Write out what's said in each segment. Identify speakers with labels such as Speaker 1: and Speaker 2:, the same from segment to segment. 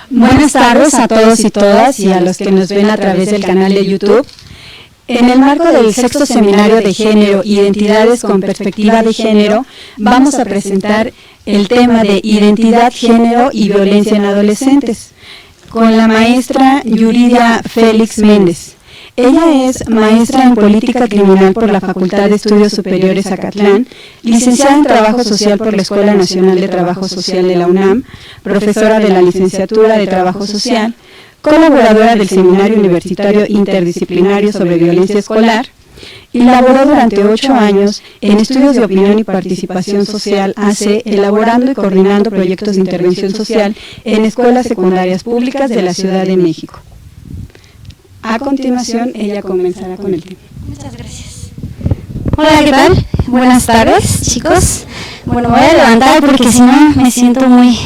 Speaker 1: Buenas tardes a todos y todas y a los que nos ven a través del canal de YouTube. En el marco del sexto seminario de género, Identidades con perspectiva de género, vamos a presentar el tema de identidad, género y violencia en adolescentes con la maestra Yuridia Félix Méndez. Ella es maestra en Política Criminal por la Facultad de Estudios Superiores Acatlán, licenciada en Trabajo Social por la Escuela Nacional de Trabajo Social de la UNAM, profesora de la Licenciatura de Trabajo Social, colaboradora del Seminario Universitario Interdisciplinario sobre Violencia Escolar, y laboró durante 8 años en Estudios de Opinión y Participación Social AC, elaborando y coordinando proyectos de intervención social en escuelas secundarias públicas de la Ciudad de México. A continuación, ella comenzará con el tema.
Speaker 2: Muchas gracias. Hola, ¿qué tal? Buenas tardes, chicos. Bueno, me voy a levantar porque si no me siento muy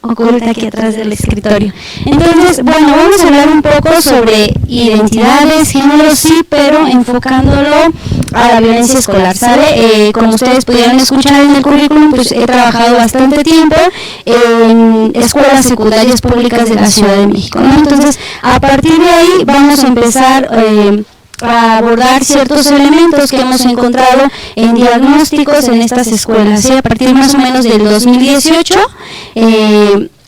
Speaker 2: oculta aquí atrás del escritorio. Entonces, bueno, vamos a hablar un poco sobre identidades, género, sí, pero enfocándolo a la violencia escolar, ¿sale? Como ustedes pudieron escuchar en el currículum, pues he trabajado bastante tiempo en escuelas secundarias públicas de la Ciudad de México, ¿no? Entonces, a partir de ahí vamos a empezar a abordar ciertos elementos que hemos encontrado en diagnósticos en estas escuelas, ¿sí? A partir más o menos del 2018,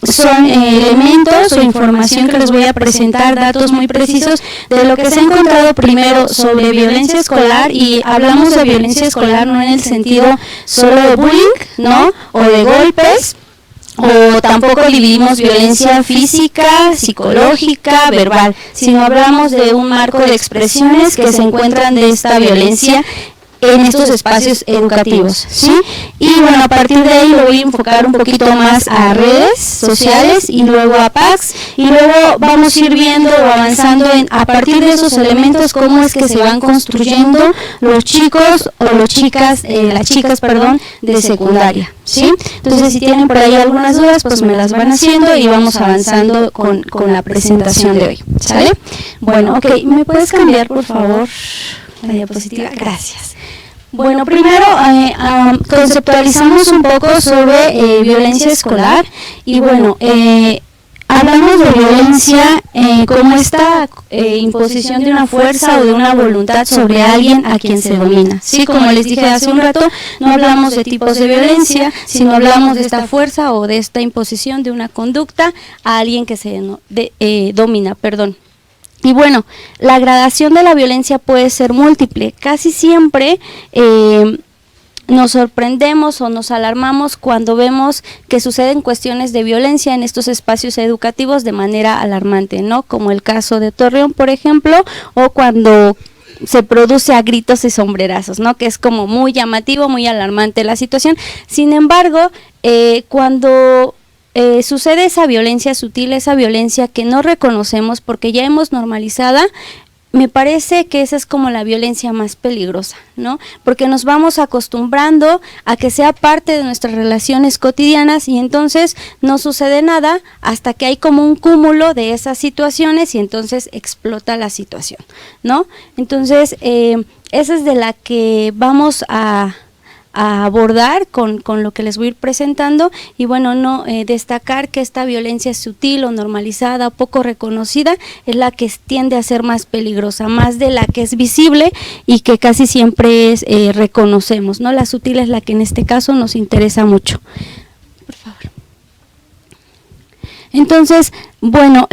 Speaker 2: son elementos o información que les voy a presentar, datos muy precisos de lo que se ha encontrado primero sobre violencia escolar, y hablamos de violencia escolar no en el sentido solo de bullying, ¿no? O de golpes, o tampoco dividimos violencia física, psicológica, verbal, sino hablamos de un marco de expresiones que se encuentran de esta violencia en estos espacios educativos, ¿sí? Y bueno, a partir de ahí lo voy a enfocar un poquito más a redes sociales y luego a PACs, y luego vamos a ir viendo o avanzando a partir de esos elementos cómo es que se van construyendo los chicos o las chicas de secundaria, ¿sí? Entonces, si tienen por ahí algunas dudas, pues me las van haciendo y vamos avanzando con la presentación de hoy, ¿sale? Bueno, ok, ¿me puedes cambiar por favor la diapositiva? Gracias. Bueno, primero conceptualizamos un poco sobre violencia escolar y bueno, hablamos de violencia como esta imposición de una fuerza o de una voluntad sobre alguien a quien se domina, ¿sí? Como les dije hace un rato, no hablamos de tipos de violencia, sino hablamos de esta fuerza o de esta imposición de una conducta a alguien que se domina, perdón. Y bueno, la gradación de la violencia puede ser múltiple. Casi siempre nos sorprendemos o nos alarmamos cuando vemos que suceden cuestiones de violencia en estos espacios educativos de manera alarmante, ¿no? Como el caso de Torreón, por ejemplo, o cuando se produce a gritos y sombrerazos, ¿no? Que es como muy llamativo, muy alarmante la situación. Sin embargo, cuando sucede esa violencia sutil, esa violencia que no reconocemos porque ya hemos normalizada, me parece que esa es como la violencia más peligrosa, ¿no? Porque nos vamos acostumbrando a que sea parte de nuestras relaciones cotidianas y entonces no sucede nada hasta que hay como un cúmulo de esas situaciones y entonces explota la situación, ¿no? Entonces, esa es de la que vamos a abordar con lo que les voy a ir presentando y bueno, destacar que esta violencia sutil o normalizada o poco reconocida es la que tiende a ser más peligrosa, más de la que es visible y que casi siempre reconocemos, ¿no? La sutil es la que en este caso nos interesa mucho. Por favor. Entonces, bueno,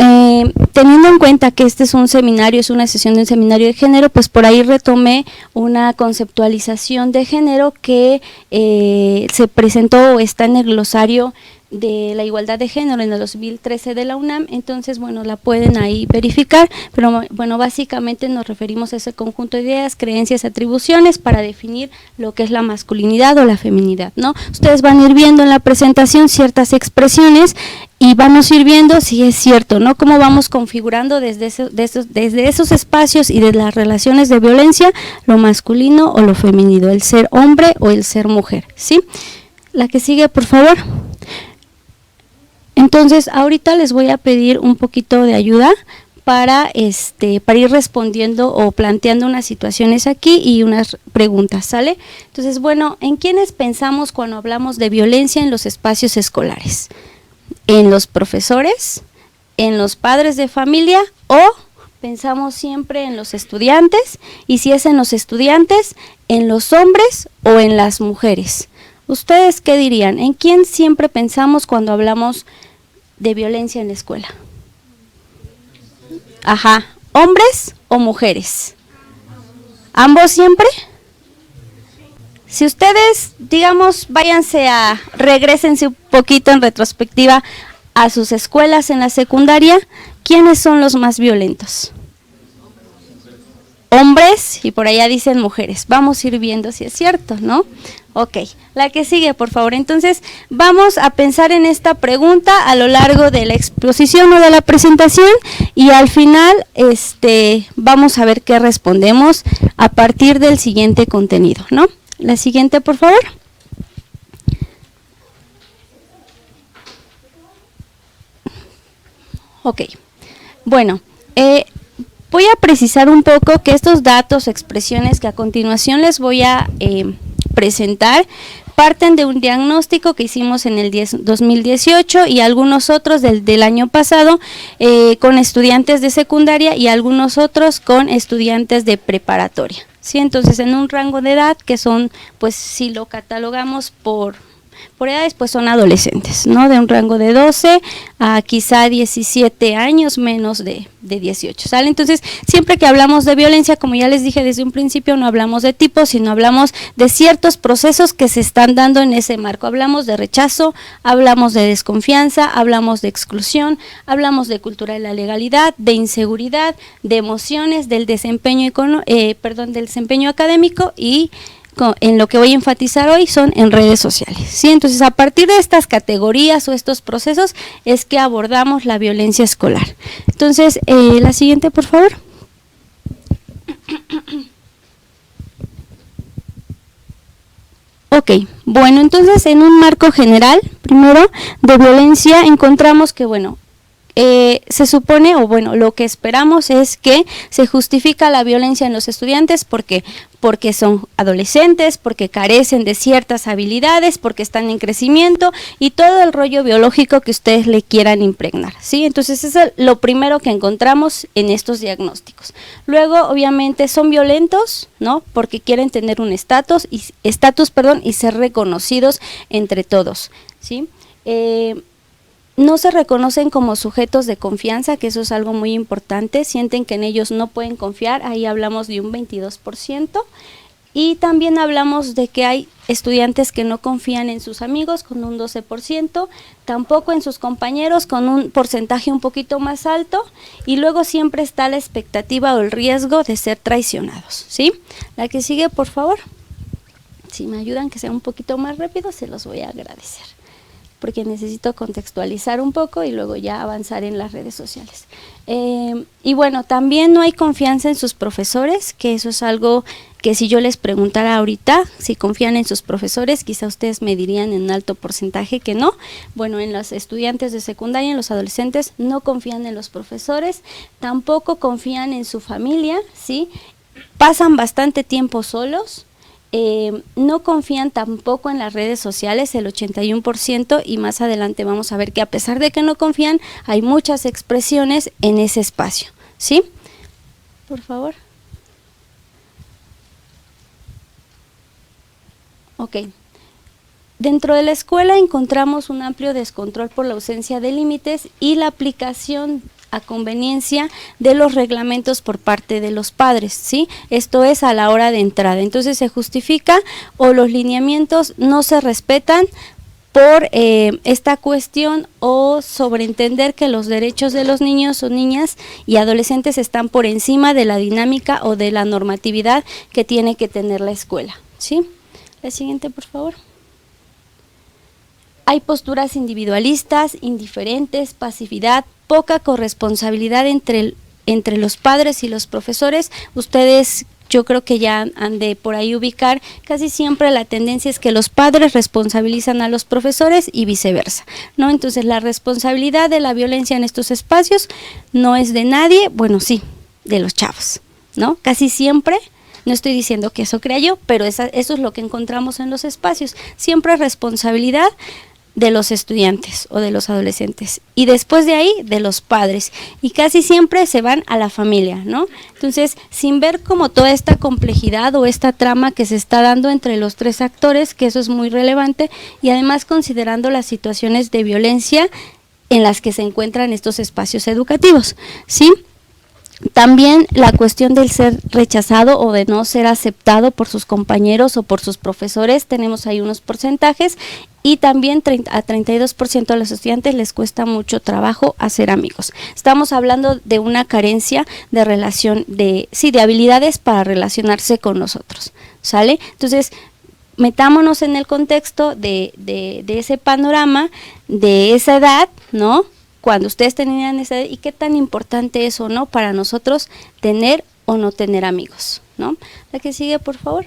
Speaker 2: teniendo en cuenta que este es un seminario, es una sesión de un seminario de género, pues por ahí retomé una conceptualización de género que se presentó o está en el glosario de la igualdad de género en el 2013 de la UNAM, entonces bueno, la pueden ahí verificar, pero bueno, básicamente nos referimos a ese conjunto de ideas, creencias, atribuciones para definir lo que es la masculinidad o la feminidad, ¿no? Ustedes van a ir viendo en la presentación ciertas expresiones y vamos a ir viendo si es cierto, ¿no? Cómo vamos configurando desde esos espacios y de las relaciones de violencia, lo masculino o lo femenino, el ser hombre o el ser mujer, ¿sí? La que sigue, por favor. Entonces, ahorita les voy a pedir un poquito de ayuda para ir respondiendo o planteando unas situaciones aquí y unas preguntas, ¿sale? Entonces, bueno, ¿en quiénes pensamos cuando hablamos de violencia en los espacios escolares? ¿En los profesores? en los padres de familia o pensamos siempre en los estudiantes? Y si es en los estudiantes, ¿en los hombres o en las mujeres? ¿Ustedes qué dirían? ¿En quién siempre pensamos cuando hablamos de violencia en la escuela? Ajá, ¿hombres o mujeres? ¿Ambos siempre? Si ustedes, digamos, regrésense un poquito en retrospectiva a sus escuelas en la secundaria, ¿quiénes son los más violentos? Hombres, y por allá dicen mujeres. Vamos a ir viendo si es cierto, ¿no? Ok, la que sigue, por favor. Entonces, vamos a pensar en esta pregunta a lo largo de la exposición o de la presentación y al final vamos a ver qué respondemos a partir del siguiente contenido, ¿no? La siguiente, por favor. Ok, bueno, voy a precisar un poco que estos datos, expresiones que a continuación les voy a presentar, parten de un diagnóstico que hicimos en el 2018 y algunos otros del año pasado con estudiantes de secundaria y algunos otros con estudiantes de preparatoria, ¿sí? Entonces, en un rango de edad que son, pues si lo catalogamos por edades, pues son adolescentes, ¿no? De un rango de 12 a quizá 17 años, menos de 18, ¿sale? Entonces, siempre que hablamos de violencia, como ya les dije desde un principio, no hablamos de tipos, sino hablamos de ciertos procesos que se están dando en ese marco. Hablamos de rechazo, hablamos de desconfianza, hablamos de exclusión, hablamos de cultura de la legalidad, de inseguridad, de emociones, del desempeño académico y en lo que voy a enfatizar hoy son en redes sociales, ¿sí? Entonces, a partir de estas categorías o estos procesos es que abordamos la violencia escolar. Entonces, la siguiente, por favor. Ok, bueno, entonces en un marco general, primero, de violencia, encontramos que, bueno, se supone, o bueno, lo que esperamos es que se justifica la violencia en los estudiantes porque son adolescentes, porque carecen de ciertas habilidades, porque están en crecimiento y todo el rollo biológico que ustedes le quieran impregnar, ¿sí? Entonces, eso es lo primero que encontramos en estos diagnósticos. Luego, obviamente, son violentos, ¿no? Porque quieren tener un estatus y ser reconocidos entre todos, ¿sí? No se reconocen como sujetos de confianza, que eso es algo muy importante, sienten que en ellos no pueden confiar, ahí hablamos de un 22%, y también hablamos de que hay estudiantes que no confían en sus amigos con un 12%, tampoco en sus compañeros con un porcentaje un poquito más alto, y luego siempre está la expectativa o el riesgo de ser traicionados, ¿sí? La que sigue, por favor. Si me ayudan que sea un poquito más rápido, se los voy a agradecer, porque necesito contextualizar un poco y luego ya avanzar en las redes sociales. Y bueno, también no hay confianza en sus profesores, que eso es algo que si yo les preguntara ahorita si confían en sus profesores, quizá ustedes me dirían en alto porcentaje que no. Bueno, en los estudiantes de secundaria, en los adolescentes, no confían en los profesores, tampoco confían en su familia, ¿sí? Pasan bastante tiempo solos. No confían tampoco en las redes sociales, el 81%, y más adelante vamos a ver que a pesar de que no confían, hay muchas expresiones en ese espacio, ¿sí? Por favor. Ok. Dentro de la escuela encontramos un amplio descontrol por la ausencia de límites y la aplicación a conveniencia de los reglamentos por parte de los padres, ¿sí? Esto es a la hora de entrada. Entonces se justifica o los lineamientos no se respetan por esta cuestión o sobreentender que los derechos de los niños o niñas y adolescentes están por encima de la dinámica o de la normatividad que tiene que tener la escuela, ¿sí? La siguiente, por favor. Hay posturas individualistas, indiferentes, pasividad, poca corresponsabilidad entre los padres y los profesores. Ustedes, yo creo que ya han de por ahí ubicar, casi siempre la tendencia es que los padres responsabilizan a los profesores y viceversa, ¿no? Entonces, la responsabilidad de la violencia en estos espacios no es de nadie, bueno, sí, de los chavos, ¿no? Casi siempre. No estoy diciendo que eso crea yo, pero eso es lo que encontramos en los espacios. Siempre responsabilidad de los estudiantes o de los adolescentes, y después de ahí de los padres, y casi siempre se van a la familia, ¿no? Entonces, sin ver como toda esta complejidad o esta trama que se está dando entre los tres actores, que eso es muy relevante, y además considerando las situaciones de violencia en las que se encuentran estos espacios educativos, ¿sí? También la cuestión del ser rechazado o de no ser aceptado por sus compañeros o por sus profesores, tenemos ahí unos porcentajes, y también a 32% de los estudiantes les cuesta mucho trabajo hacer amigos. Estamos hablando de una carencia de relación, de habilidades para relacionarse con nosotros, ¿sale? Entonces, metámonos en el contexto de ese panorama, de esa edad, ¿no? Cuando ustedes tenían esa edad, y qué tan importante es o no para nosotros tener o no tener amigos, ¿no? La que sigue, por favor.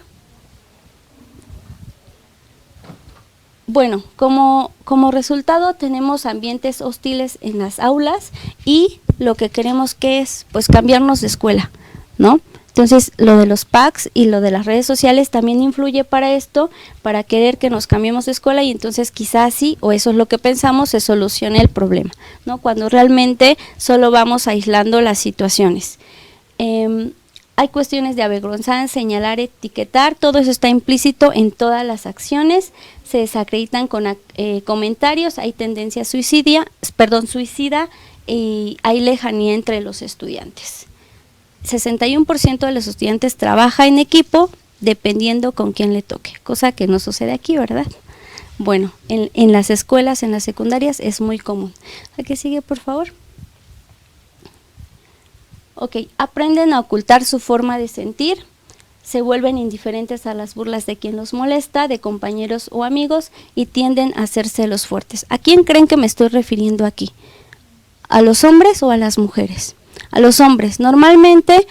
Speaker 2: Bueno, como resultado tenemos ambientes hostiles en las aulas, y lo que queremos que es, pues, cambiarnos de escuela, ¿no? Entonces, lo de los packs y lo de las redes sociales también influye para esto, para querer que nos cambiemos de escuela, y entonces quizás sí, o eso es lo que pensamos, se solucione el problema, ¿no? Cuando realmente solo vamos aislando las situaciones. Hay cuestiones de avergonzar, señalar, etiquetar, todo eso está implícito en todas las acciones, se desacreditan con comentarios, hay tendencia suicida, y hay lejanía entre los estudiantes. 61% de los estudiantes trabaja en equipo, dependiendo con quién le toque, cosa que no sucede aquí, ¿verdad? Bueno, en las escuelas, en las secundarias es muy común. ¿A qué sigue, por favor? Ok, aprenden a ocultar su forma de sentir, se vuelven indiferentes a las burlas de quien los molesta, de compañeros o amigos, y tienden a hacerse los fuertes. ¿A quién creen que me estoy refiriendo aquí? ¿A los hombres o a las mujeres? A los hombres. Normalmente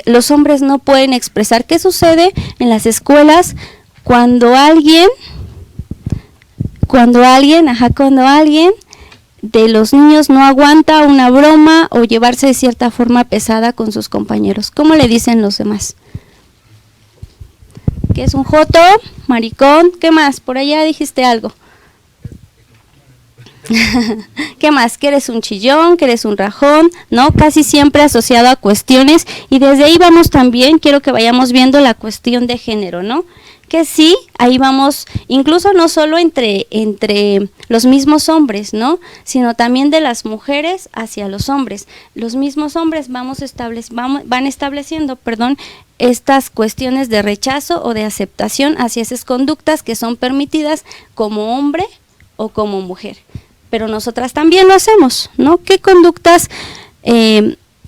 Speaker 2: los hombres no pueden expresar. ¿Qué sucede en las escuelas cuando alguien de los niños no aguanta una broma o llevarse de cierta forma pesada con sus compañeros? ¿Cómo le dicen los demás? ¿Que es un joto, maricón? ¿Qué más? Por allá dijiste algo. ¿Qué más? Que eres un chillón, que eres un rajón, ¿no? Casi siempre asociado a cuestiones, y desde ahí vamos también, quiero que vayamos viendo la cuestión de género, ¿no? Que sí, ahí vamos, incluso no solo entre los mismos hombres, ¿no? Sino también de las mujeres hacia los hombres. Los mismos hombres van estableciendo, estas cuestiones de rechazo o de aceptación hacia esas conductas que son permitidas como hombre o como mujer. Pero nosotras también lo hacemos, ¿no? ¿Qué conductas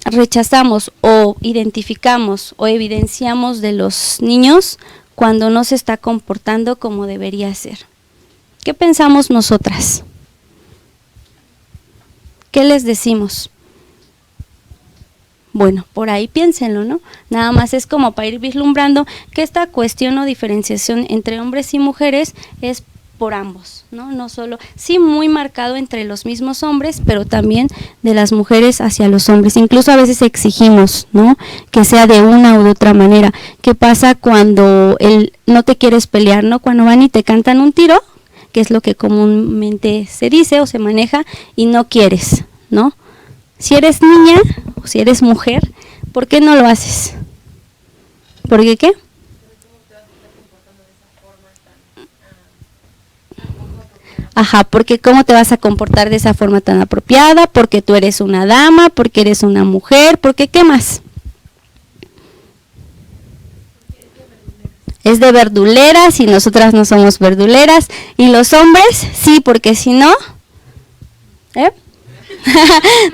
Speaker 2: rechazamos o identificamos o evidenciamos de los niños cuando no se está comportando como debería ser? ¿Qué pensamos nosotras? ¿Qué les decimos? Bueno, por ahí piénsenlo, ¿no? Nada más es como para ir vislumbrando que esta cuestión o diferenciación entre hombres y mujeres es por ambos, ¿no? No solo, sí, muy marcado entre los mismos hombres, pero también de las mujeres hacia los hombres. Incluso a veces exigimos, ¿no?, que sea de una u de otra manera. ¿Qué pasa cuando no te quieres pelear, ¿no? Cuando van y te cantan un tiro, que es lo que comúnmente se dice o se maneja, y no quieres, ¿no? Si eres niña o si eres mujer, ¿por qué no lo haces? ¿Por qué? Ajá, porque ¿cómo te vas a comportar de esa forma tan apropiada? Porque tú eres una dama, porque eres una mujer, porque ¿qué más? Es de verduleras, y nosotras no somos verduleras. ¿Y los hombres? Sí, porque si no,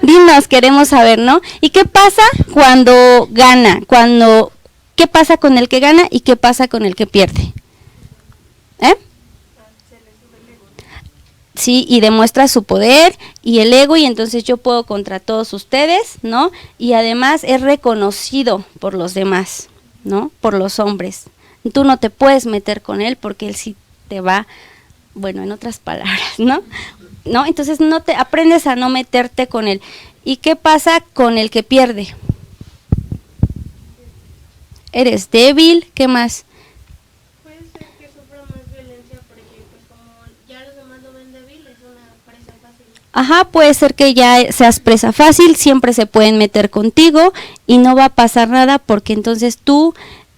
Speaker 2: dinos, queremos saber, ¿no? ¿Y qué pasa cuando gana? ¿Qué pasa con el que gana y qué pasa con el que pierde? Sí, y demuestra su poder y el ego, y entonces yo puedo contra todos ustedes, ¿no? Y además es reconocido por los demás, ¿no? Por los hombres. Tú no te puedes meter con él porque él sí te va, bueno, en otras palabras, ¿no? ¿No? Entonces aprendes a no meterte con él. ¿Y qué pasa con el que pierde? Eres débil, ¿qué más?
Speaker 3: Puede ser que sufra más violencia porque pues como ya los demás lo ven débil,
Speaker 2: Ajá, puede ser que ya seas presa fácil, siempre se pueden meter contigo y no va a pasar nada porque entonces tú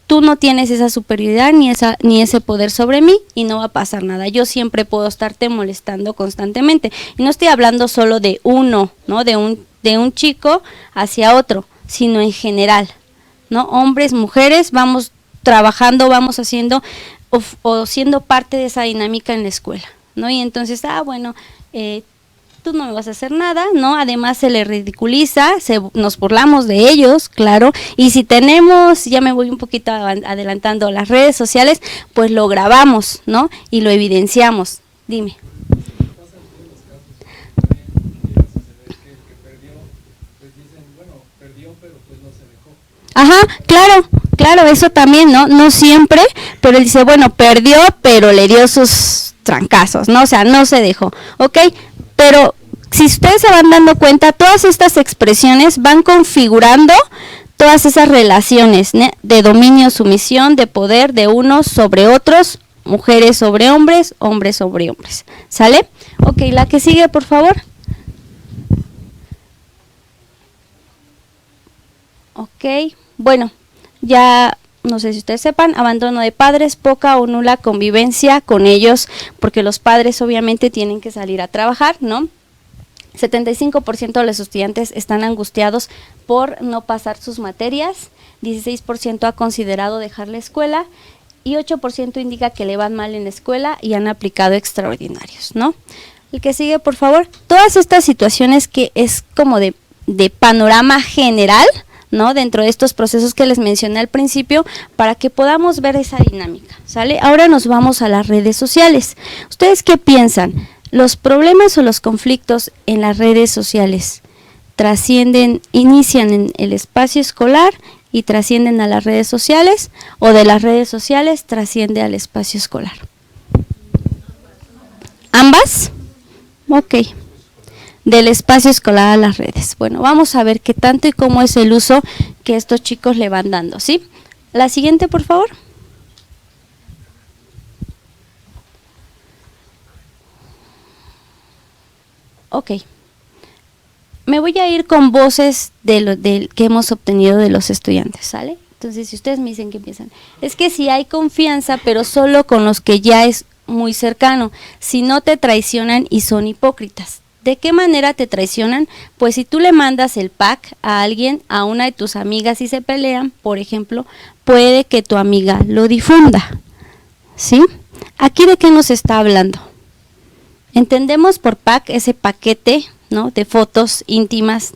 Speaker 2: no tienes esa superioridad ni ese poder sobre mí y no va a pasar nada. Yo siempre puedo estarte molestando constantemente. Y no estoy hablando solo de uno, ¿no? De un chico hacia otro, sino en general, ¿no? Hombres, mujeres, vamos trabajando, vamos haciendo o siendo parte de esa dinámica en la escuela, ¿no? Y entonces, bueno, tú no me vas a hacer nada, ¿no? Además se le ridiculiza, nos burlamos de ellos, claro, y si tenemos, ya me voy un poquito adelantando, las redes sociales, pues lo grabamos, ¿no? Y lo evidenciamos. Dime. Ajá, claro, eso también, ¿no? No siempre, pero él dice, bueno, perdió, pero le dio sus trancazos, ¿no? O sea, no se dejó, ¿ok? Pero si ustedes se van dando cuenta, todas estas expresiones van configurando todas esas relaciones, ¿no? De dominio, sumisión, de poder de unos sobre otros, mujeres sobre hombres, hombres sobre hombres, ¿sale? Ok, la que sigue, por favor. Ok, bueno, ya no sé si ustedes sepan, abandono de padres, poca o nula convivencia con ellos, porque los padres obviamente tienen que salir a trabajar, ¿no? 75% de los estudiantes están angustiados por no pasar sus materias, 16% ha considerado dejar la escuela y 8% indica que le van mal en la escuela y han aplicado extraordinarios, ¿no? El que sigue, por favor. Todas estas situaciones que es como de panorama general, ¿no? Dentro de estos procesos que les mencioné al principio, para que podamos ver esa dinámica, ¿sale? Ahora nos vamos a las redes sociales. ¿Ustedes qué piensan? ¿Los problemas o los conflictos en las redes sociales inician en el espacio escolar y trascienden a las redes sociales, o de las redes sociales trasciende al espacio escolar? ¿Ambas? Ok. Del espacio escolar a las redes. Bueno, vamos a ver qué tanto y cómo es el uso que estos chicos le van dando, ¿sí? La siguiente, por favor. Ok. Me voy a ir con voces que hemos obtenido de los estudiantes, ¿sale? Entonces, si ustedes me dicen que empiezan, es que si hay confianza, pero solo con los que ya es muy cercano, si no te traicionan y son hipócritas. ¿De qué manera te traicionan? Pues si tú le mandas el pack a alguien, a una de tus amigas y se pelean, por ejemplo, puede que tu amiga lo difunda, ¿sí? ¿Aquí de qué nos está hablando? Entendemos por pack ese paquete, ¿no? De fotos íntimas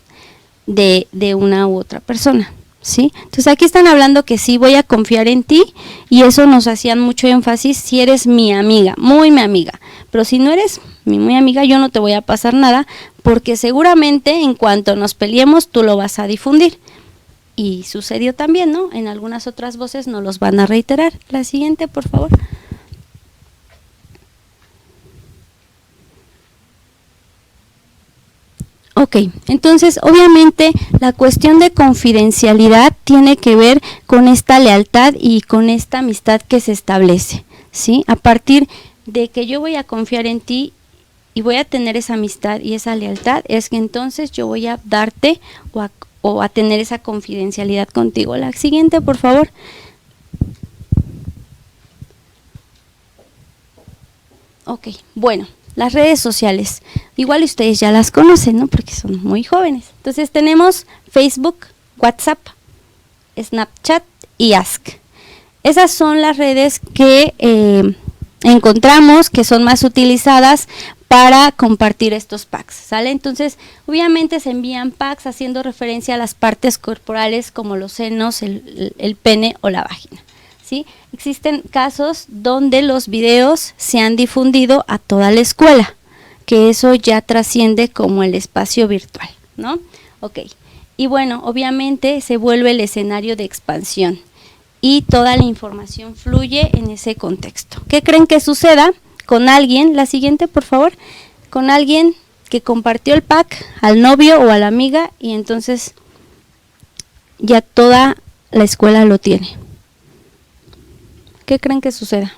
Speaker 2: de una u otra persona, ¿sí? Entonces aquí están hablando que sí voy a confiar en ti, y eso nos hacían mucho énfasis si eres mi amiga, muy mi amiga, pero si no eres mi muy amiga, yo no te voy a pasar nada, porque seguramente en cuanto nos peleemos tú lo vas a difundir. Y sucedió también, ¿no? En algunas otras voces nos los van a reiterar. La siguiente, por favor. Ok, entonces obviamente la cuestión de confidencialidad tiene que ver con esta lealtad y con esta amistad que se establece, ¿sí? A partir de que yo voy a confiar en ti y voy a tener esa amistad y esa lealtad, es que entonces yo voy a darte o a tener esa confidencialidad contigo. La siguiente, por favor. Ok, bueno, las redes sociales. Igual ustedes ya las conocen, ¿no? Porque son muy jóvenes. Entonces tenemos Facebook, WhatsApp, Snapchat y Ask. Esas son las redes que encontramos que son más utilizadas para compartir estos packs, ¿sale? Entonces, obviamente se envían packs haciendo referencia a las partes corporales como los senos, el pene o la vagina, ¿sí? Existen casos donde los videos se han difundido a toda la escuela, que eso ya trasciende como el espacio virtual, ¿no? Ok, y bueno, obviamente se vuelve el escenario de expansión y toda la información fluye en ese contexto. ¿Qué creen que suceda con alguien? La siguiente, por favor. Con alguien que compartió el pack al novio o a la amiga y entonces ya toda la escuela lo tiene. ¿Qué creen que suceda?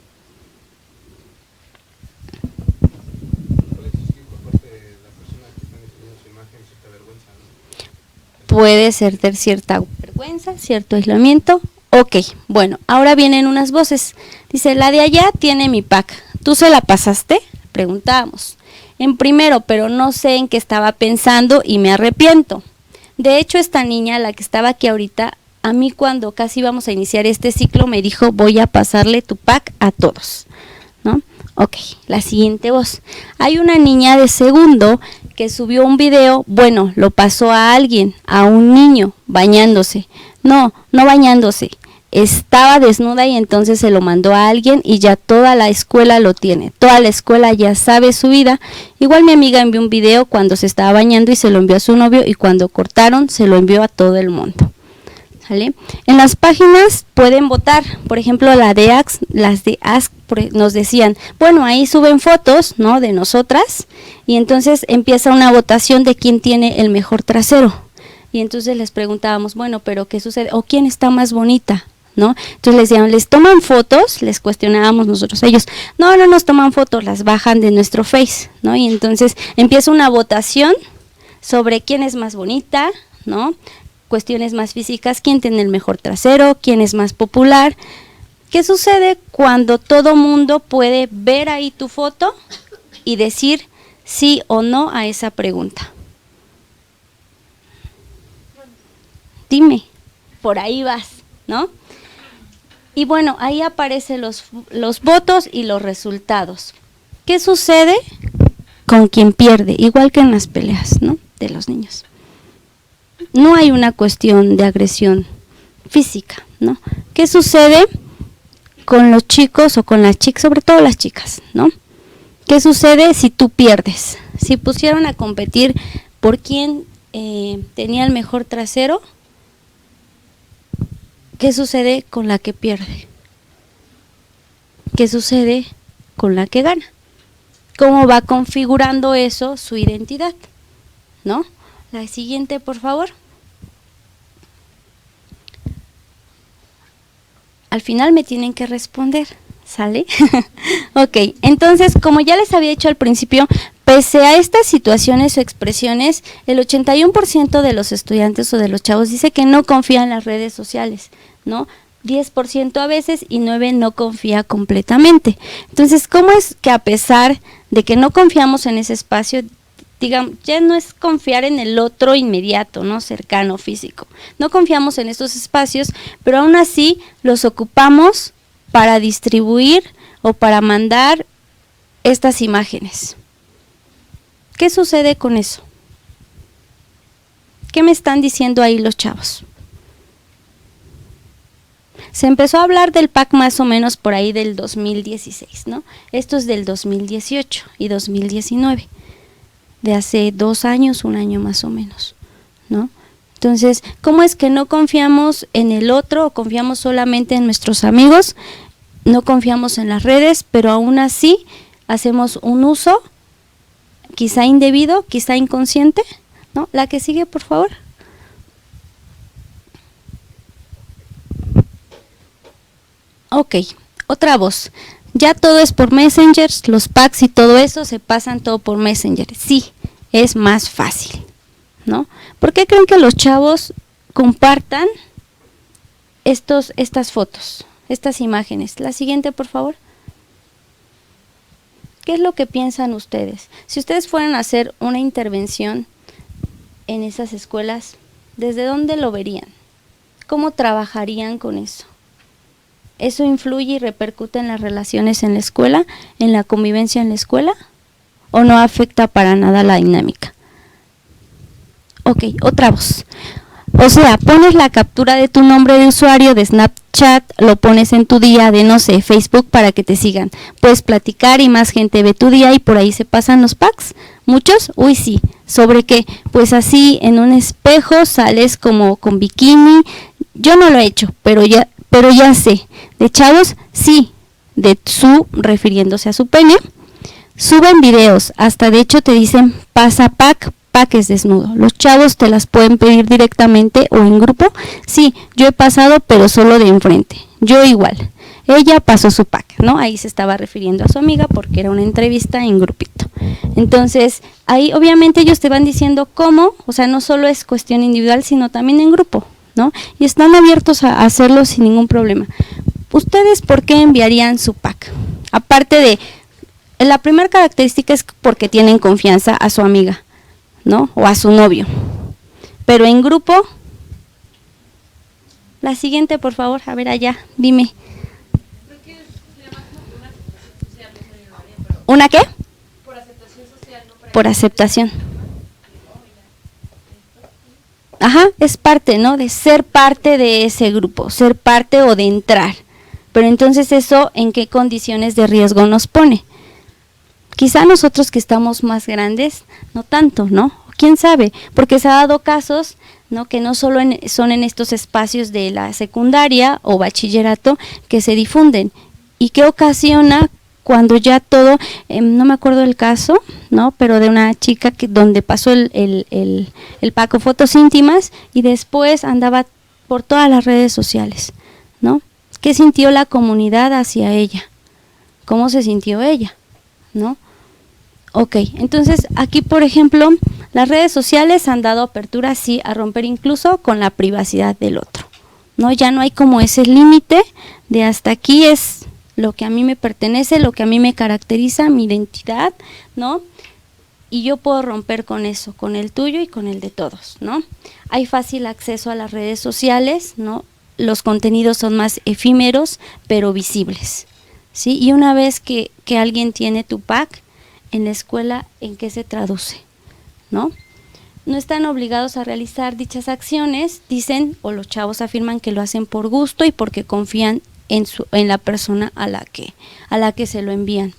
Speaker 2: puede ser de cierta vergüenza, cierto aislamiento. Ok, bueno, ahora vienen unas voces. Dice, la de allá tiene mi pack. ¿Tú se la pasaste? Preguntábamos. En primero, pero no sé en qué estaba pensando y me arrepiento. De hecho, esta niña, la que estaba aquí ahorita, a mí cuando casi íbamos a iniciar este ciclo me dijo, voy a pasarle tu pack a todos, ¿no? Ok, la siguiente voz. Hay una niña de segundo que subió un video, bueno, lo pasó a alguien, a un niño, bañándose. No bañándose. Estaba desnuda y entonces se lo mandó a alguien y ya toda la escuela lo tiene. Toda la escuela ya sabe su vida. Igual mi amiga envió un video cuando se estaba bañando y se lo envió a su novio y cuando cortaron se lo envió a todo el mundo. ¿Sale? En las páginas pueden votar, por ejemplo las de Ask nos decían, bueno, ahí suben fotos, ¿no?, de nosotras y entonces empieza una votación de quién tiene el mejor trasero y entonces les preguntábamos, bueno, pero ¿qué sucede? ¿O quién está más bonita? ¿No? Entonces les decían, ¿les toman fotos? Les cuestionábamos nosotros a ellos, no nos toman fotos, las bajan de nuestro Face, ¿no? Y entonces empieza una votación sobre quién es más bonita, ¿no?, cuestiones más físicas, quién tiene el mejor trasero, quién es más popular. ¿Qué sucede cuando todo mundo puede ver ahí tu foto y decir sí o no a esa pregunta? Dime, por ahí vas, ¿no? Y bueno, ahí aparecen los votos y los resultados. ¿Qué sucede con quien pierde? Igual que en las peleas, ¿no?, de los niños. No hay una cuestión de agresión física, ¿no? ¿Qué sucede con los chicos o con las chicas, sobre todo las chicas, ¿no? ¿Qué sucede si tú pierdes? Si pusieron a competir por quién tenía el mejor trasero, ¿qué sucede con la que pierde? ¿Qué sucede con la que gana? ¿Cómo va configurando eso su identidad? ¿No? La siguiente, por favor. Al final me tienen que responder, ¿sale? Ok, entonces, como ya les había dicho al principio, pese a estas situaciones o expresiones, el 81% de los estudiantes o de los chavos dice que no confía en las redes sociales, ¿no? 10% a veces y 9% no confía completamente. Entonces, ¿cómo es que a pesar de que no confiamos en ese espacio, digamos, ya no es confiar en el otro inmediato, ¿no?, cercano, físico? No confiamos en estos espacios, pero aún así los ocupamos para distribuir o para mandar estas imágenes. ¿Qué sucede con eso? ¿Qué me están diciendo ahí los chavos? Se empezó a hablar del pack más o menos por ahí del 2016, ¿no? Esto es del 2018 y 2019. De hace 2 años, 1 año más o menos, ¿no? Entonces, ¿cómo es que no confiamos en el otro o confiamos solamente en nuestros amigos? No confiamos en las redes, pero aún así hacemos un uso quizá indebido, quizá inconsciente, ¿no? La que sigue, por favor. Ok, otra voz. Ya todo es por Messenger, los packs y todo eso se pasan todo por Messenger. Sí, es más fácil, ¿no? ¿Por qué creen que los chavos compartan estas fotos, estas imágenes? La siguiente, por favor. ¿Qué es lo que piensan ustedes? Si ustedes fueran a hacer una intervención en esas escuelas, ¿desde dónde lo verían? ¿Cómo trabajarían con eso? ¿Eso influye y repercute en las relaciones en la escuela, en la convivencia en la escuela? ¿O no afecta para nada la dinámica? Ok, otra voz. O sea, pones la captura de tu nombre de usuario de Snapchat, lo pones en tu día de, no sé, Facebook para que te sigan. Puedes platicar y más gente ve tu día y por ahí se pasan los packs. ¿Muchos? Uy, sí. ¿Sobre qué? Pues así en un espejo sales como con bikini. Yo no lo he hecho, pero ya sé. De chavos, sí. De su, refiriéndose a su pene. Suben videos, hasta de hecho te dicen pasa pack es desnudo. Los chavos te las pueden pedir directamente o en grupo. Sí, yo he pasado, pero solo de enfrente. Yo igual. Ella pasó su pack, ¿no? Ahí se estaba refiriendo a su amiga porque era una entrevista en grupito. Entonces, ahí obviamente ellos te van diciendo cómo, o sea, no solo es cuestión individual, sino también en grupo, ¿no? Y están abiertos a hacerlo sin ningún problema. ¿Ustedes por qué enviarían su pack? Aparte de, la primera característica es porque tienen confianza a su amiga, ¿no? O a su novio. Pero en grupo, la siguiente, por favor, a ver allá, dime. ¿Una qué? Por aceptación social, ¿no? Por aceptación. Ajá, es parte, ¿no? De ser parte de ese grupo, ser parte o de entrar. Pero entonces eso, ¿en qué condiciones de riesgo nos pone? Quizá nosotros que estamos más grandes, no tanto, ¿no? ¿Quién sabe? Porque se ha dado casos, ¿no? Que no solo son en estos espacios de la secundaria o bachillerato que se difunden. ¿Y qué ocasiona cuando ya todo, no me acuerdo el caso, ¿no? Pero de una chica donde pasó el pack o fotos íntimas y después andaba por todas las redes sociales, ¿no? ¿Qué sintió la comunidad hacia ella? ¿Cómo se sintió ella? ¿No? Ok, entonces aquí por ejemplo, las redes sociales han dado apertura sí a romper incluso con la privacidad del otro, ¿no? Ya no hay como ese límite de hasta aquí es lo que a mí me pertenece, lo que a mí me caracteriza, mi identidad, ¿no? Y yo puedo romper con eso, con el tuyo y con el de todos, ¿no? Hay fácil acceso a las redes sociales, ¿no? Los contenidos son más efímeros, pero visibles, ¿sí? Y una vez que alguien tiene tu pack, en la escuela, ¿en qué se traduce? ¿No? No están obligados a realizar dichas acciones, dicen, o los chavos afirman que lo hacen por gusto y porque confían en la persona a la que se lo envían.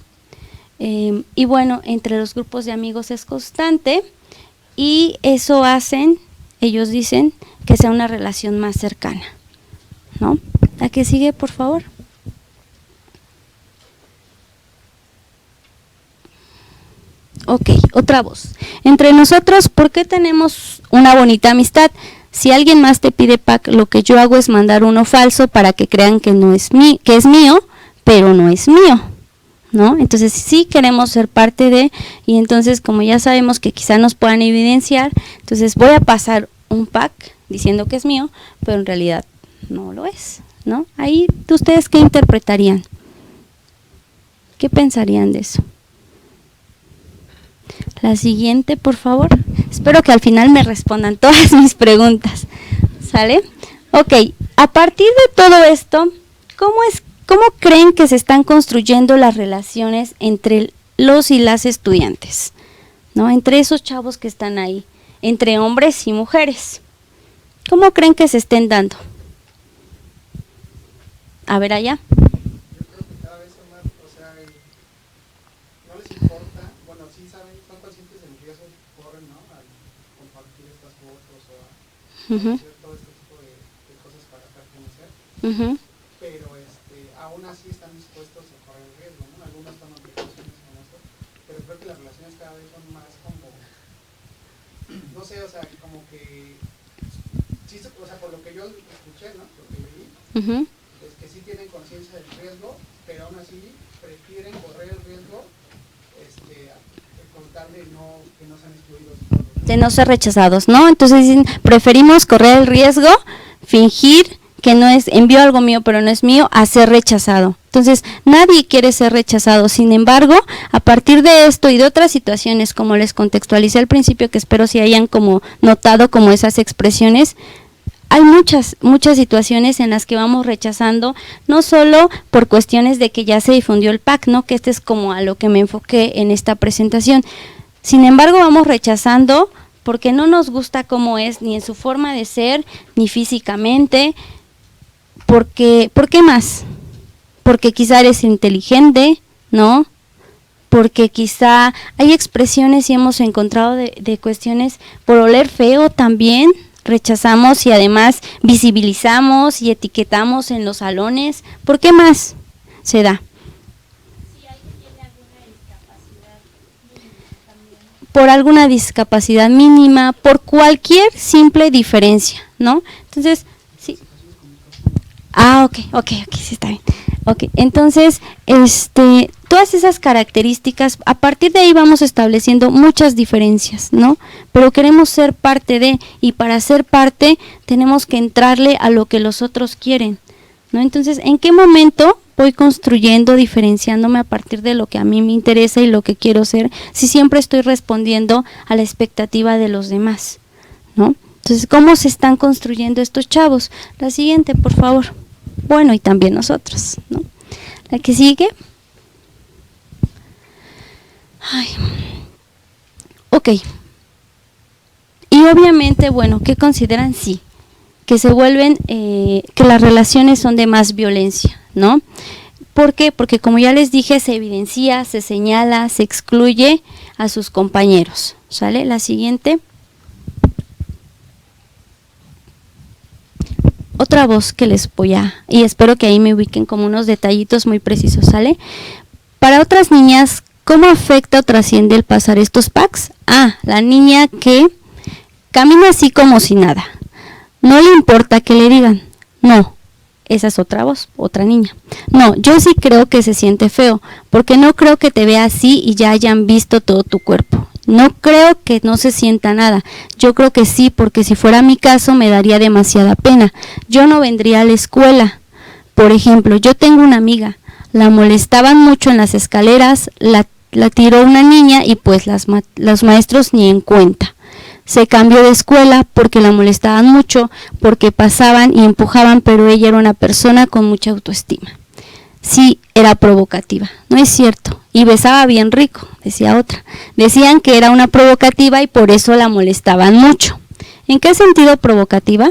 Speaker 2: Y bueno, entre los grupos de amigos es constante y eso hacen, ellos dicen, que sea una relación más cercana, ¿no? La que sigue, por favor. Ok, otra voz. Entre nosotros, ¿por qué tenemos una bonita amistad? Si alguien más te pide pack, lo que yo hago es mandar uno falso para que crean que no es que es mío, pero no es mío, ¿no? Entonces sí queremos ser parte de, y entonces como ya sabemos que quizá nos puedan evidenciar, entonces voy a pasar un pack diciendo que es mío, pero en realidad no lo es, ¿no? Ahí, ¿ustedes qué interpretarían? ¿Qué pensarían de eso? La siguiente, por favor. Espero que al final me respondan todas mis preguntas. ¿Sale? Ok, a partir de todo esto, ¿cómo creen que se están construyendo las relaciones entre los y las estudiantes? ¿No? Entre esos chavos que están ahí, entre hombres y mujeres. ¿Cómo creen que se estén dando? A ver allá. Uh-huh.
Speaker 3: Todo este tipo de cosas para pertenecer, pero aún así están dispuestos a correr el riesgo, ¿no? Algunos toman precauciones con esto, pero creo que las relaciones cada vez son más como, no sé, o sea, como que, sí, o sea, por lo que yo escuché, ¿no? Lo que leí, es que sí tienen conciencia del riesgo, pero aún así prefieren correr el riesgo, con tal de que no sean excluidos.
Speaker 2: De no ser rechazados, ¿no? Entonces dicen, preferimos correr el riesgo, fingir que no es, envío algo mío pero no es mío, a ser rechazado. Entonces nadie quiere ser rechazado, sin embargo, a partir de esto y de otras situaciones, como les contextualicé al principio, que espero si hayan como notado como esas expresiones, hay muchas situaciones en las que vamos rechazando, no solo por cuestiones de que ya se difundió el pack, ¿no? Que este es como a lo que me enfoqué en esta presentación. Sin embargo, vamos rechazando porque no nos gusta cómo es, ni en su forma de ser, ni físicamente. ¿Por qué más? Porque quizá eres inteligente, ¿no? Porque quizá hay expresiones y hemos encontrado de cuestiones por oler feo también, rechazamos y además visibilizamos y etiquetamos en los salones. ¿Por qué más se da? Por alguna discapacidad mínima, por cualquier simple diferencia, ¿no? Entonces, sí. Ok, sí está bien. Ok, entonces, todas esas características, a partir de ahí vamos estableciendo muchas diferencias, ¿no? Pero queremos ser parte de, y para ser parte tenemos que entrarle a lo que los otros quieren, ¿no? Entonces, ¿en qué momento voy construyendo, diferenciándome a partir de lo que a mí me interesa y lo que quiero ser, si siempre estoy respondiendo a la expectativa de los demás, ¿no? Entonces, ¿cómo se están construyendo estos chavos? La siguiente, por favor. Bueno, y también nosotros, ¿no? La que sigue. Ay. Ok. Y obviamente, bueno, ¿qué consideran? Sí, que se vuelven, que las relaciones son de más violencia, ¿no? ¿Por qué? Porque como ya les dije, se evidencia, se señala, se excluye a sus compañeros, ¿sale? La siguiente. Otra voz que les voy a, y espero que ahí me ubiquen como unos detallitos muy precisos, ¿sale? Para otras niñas, ¿cómo afecta o trasciende el pasar estos packs? La niña que camina así como si nada. No le importa que le digan. No, esa es otra voz, otra niña. No, yo sí creo que se siente feo, porque no creo que te vea así y ya hayan visto todo tu cuerpo. No creo que no se sienta nada. Yo creo que sí, porque si fuera mi caso me daría demasiada pena. Yo no vendría a la escuela. Por ejemplo, yo tengo una amiga, la molestaban mucho en las escaleras, la tiró una niña y pues los maestros ni en cuenta. Se cambió de escuela porque la molestaban mucho, porque pasaban y empujaban, pero ella era una persona con mucha autoestima. Sí, era provocativa, no es cierto, y besaba bien rico, decía otra. Decían que era una provocativa y por eso la molestaban mucho. ¿En qué sentido provocativa?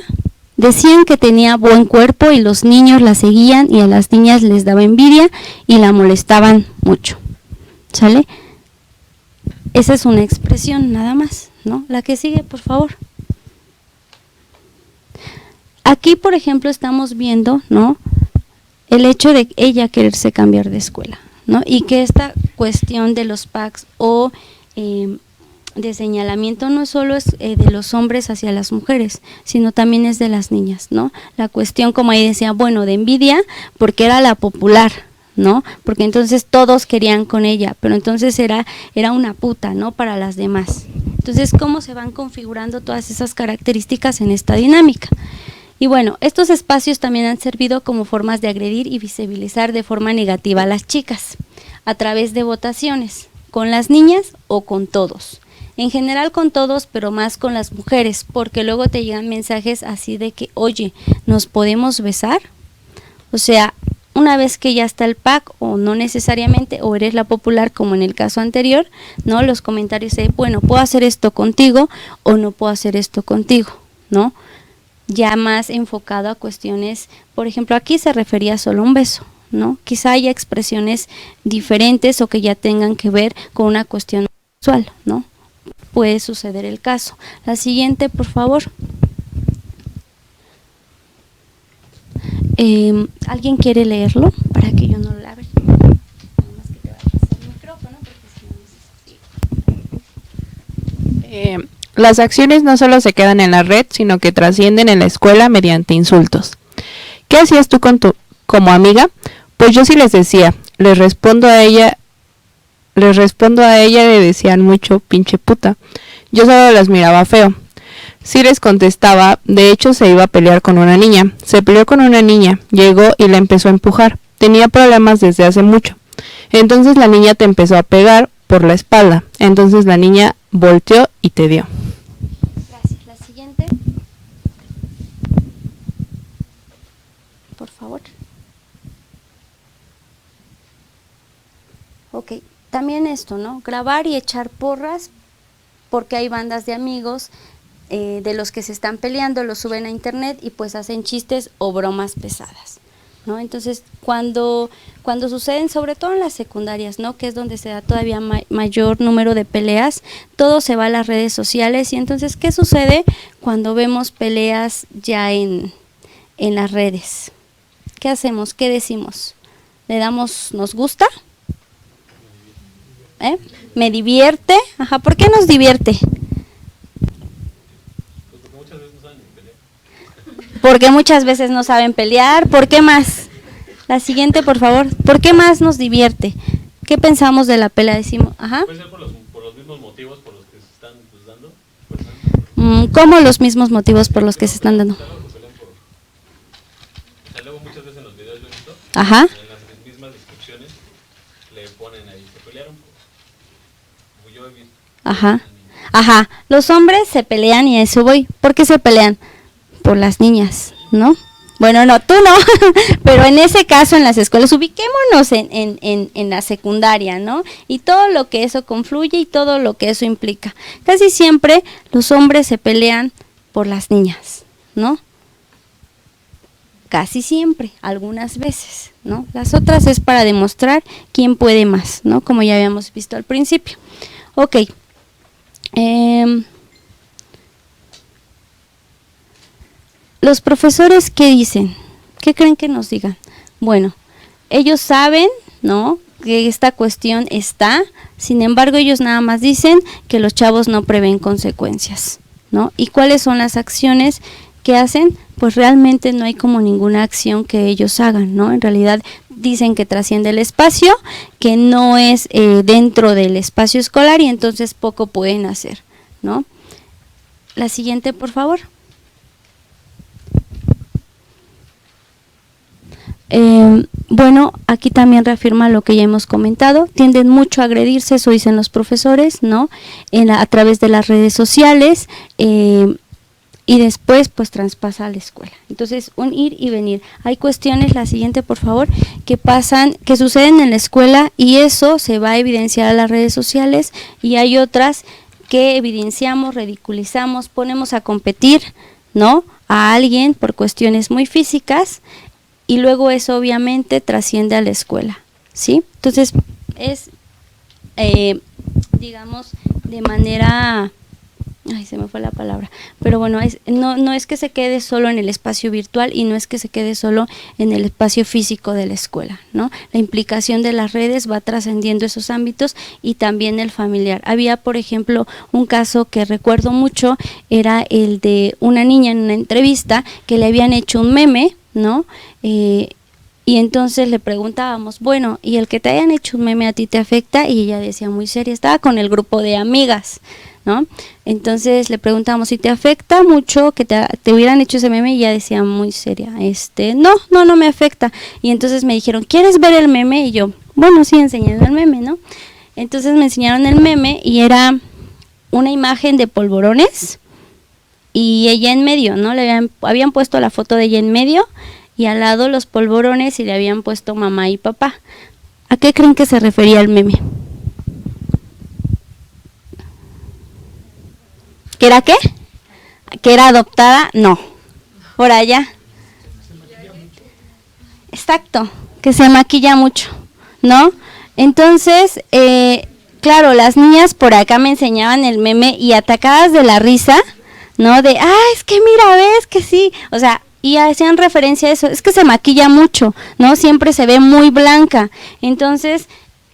Speaker 2: Decían que tenía buen cuerpo y los niños la seguían y a las niñas les daba envidia y la molestaban mucho, ¿sale? Esa es una expresión nada más, ¿no? La que sigue, por favor. Aquí, por ejemplo, estamos viendo, ¿no?, el hecho de ella quererse cambiar de escuela, ¿no? Y que esta cuestión de los packs o de señalamiento no solo es de los hombres hacia las mujeres, sino también es de las niñas, ¿no? La cuestión, como ahí decía, bueno, de envidia, porque era la popular, ¿no? Porque entonces todos querían con ella, pero entonces era una puta, ¿no?, para las demás. Entonces, ¿cómo se van configurando todas esas características en esta dinámica? Y bueno, estos espacios también han servido como formas de agredir y visibilizar de forma negativa a las chicas, a través de votaciones, con las niñas o con todos. En general con todos, pero más con las mujeres, porque luego te llegan mensajes así de que, oye, ¿nos podemos besar? O sea, una vez que ya está el pack, o no necesariamente, o eres la popular como en el caso anterior, ¿no? Los comentarios de, bueno, puedo hacer esto contigo o no puedo hacer esto contigo, ¿no? Ya más enfocado a cuestiones, por ejemplo, aquí se refería solo a un beso, ¿no? Quizá haya expresiones diferentes o que ya tengan que ver con una cuestión sexual, ¿no? Puede suceder el caso. La siguiente, por favor. ¿Alguien quiere leerlo para que yo no lo lave?
Speaker 4: Las acciones no solo se quedan en la red, sino que trascienden en la escuela mediante insultos. ¿Qué hacías tú como amiga? Pues yo sí les decía, les respondo a ella le decían mucho, pinche puta. Yo solo las miraba feo. Sí les contestaba, de hecho se iba a pelear con una niña. Se peleó con una niña, llegó y la empezó a empujar. Tenía problemas desde hace mucho. Entonces la niña te empezó a pegar por la espalda. Entonces la niña volteó y te dio.
Speaker 2: Gracias. La siguiente. Por favor. Ok, también esto, ¿no? Grabar y echar porras, porque hay bandas de amigos de los que se están peleando, los suben a internet y pues hacen chistes o bromas pesadas, ¿no? Entonces, cuando suceden, sobre todo en las secundarias, ¿no?, que es donde se da todavía mayor número de peleas, todo se va a las redes sociales. Y entonces, ¿qué sucede cuando vemos peleas ya en las redes? ¿Qué hacemos? ¿Qué decimos? ¿Le damos, nos gusta? ¿Me divierte? Ajá, ¿por qué nos divierte? Porque muchas veces no saben pelear. ¿Por qué más? La siguiente, por favor. ¿Por qué más nos divierte? ¿Qué pensamos de la pelea? Decimos, ajá.
Speaker 5: Puede ser por los mismos motivos por los que se están pues, dando.
Speaker 2: ¿Cómo los mismos motivos por los que se están dando?
Speaker 5: Luego muchas veces en los videos lo he visto,
Speaker 2: Ajá.
Speaker 5: en las mismas descripciones le ponen ahí, se pelearon por... Yo he visto.
Speaker 2: Ajá. Ajá. Los hombres se pelean y a eso voy. ¿Por qué se pelean? Por las niñas, ¿no? Bueno, no, tú no, pero en ese caso en las escuelas, ubiquémonos en la secundaria, ¿no? Y todo lo que eso confluye y todo lo que eso implica. Casi siempre los hombres se pelean por las niñas, ¿no? Casi siempre, algunas veces, ¿no? Las otras es para demostrar quién puede más, ¿no? Como ya habíamos visto al principio. Ok. Los profesores, ¿qué dicen? ¿Qué creen que nos digan? Bueno, ellos saben, ¿no?, que esta cuestión está, sin embargo ellos nada más dicen que los chavos no prevén consecuencias, ¿no? ¿Y cuáles son las acciones que hacen? Pues realmente no hay como ninguna acción que ellos hagan, ¿no? En realidad dicen que trasciende el espacio, que no es dentro del espacio escolar y entonces poco pueden hacer, ¿no? La siguiente, por favor. Bueno, aquí también reafirma lo que ya hemos comentado, tienden mucho a agredirse, eso dicen los profesores, ¿no? A través de las redes sociales y después pues traspasa a la escuela. Entonces, un ir y venir. Hay cuestiones, la siguiente por favor, que pasan, que suceden en la escuela y eso se va a evidenciar a las redes sociales y hay otras que evidenciamos, ridiculizamos, ponemos a competir, ¿no?, a alguien por cuestiones muy físicas. Y luego eso obviamente trasciende a la escuela, ¿sí? Entonces es, digamos, de manera, ay, se me fue la palabra, pero bueno, no es que se quede solo en el espacio virtual y no es que se quede solo en el espacio físico de la escuela, ¿no? La implicación de las redes va trascendiendo esos ámbitos y también el familiar. Había, por ejemplo, un caso que recuerdo mucho, era el de una niña en una entrevista que le habían hecho un meme, ¿no? Y entonces le preguntábamos, bueno, ¿y el que te hayan hecho un meme a ti te afecta? Y ella decía muy seria, estaba con el grupo de amigas, ¿no? Entonces le preguntamos, ¿si te afecta mucho que te hubieran hecho ese meme? Y ella decía muy seria, no me afecta. Y entonces me dijeron, ¿quieres ver el meme? Y yo, bueno, sí, enseñando el meme, ¿no? Entonces me enseñaron el meme y era una imagen de polvorones y ella en medio, ¿no? Habían puesto la foto de ella en medio y al lado los polvorones y le habían puesto mamá y papá. ¿A qué creen que se refería el meme? ¿Que era qué? ¿Que era adoptada? No. Por allá. Exacto, que se maquilla mucho, ¿no? Entonces, claro, las niñas por acá me enseñaban el meme y atacadas de la risa, ¿no? De, es que mira, ves que sí, o sea, y hacían referencia a eso, es que se maquilla mucho, ¿no? Siempre se ve muy blanca. Entonces,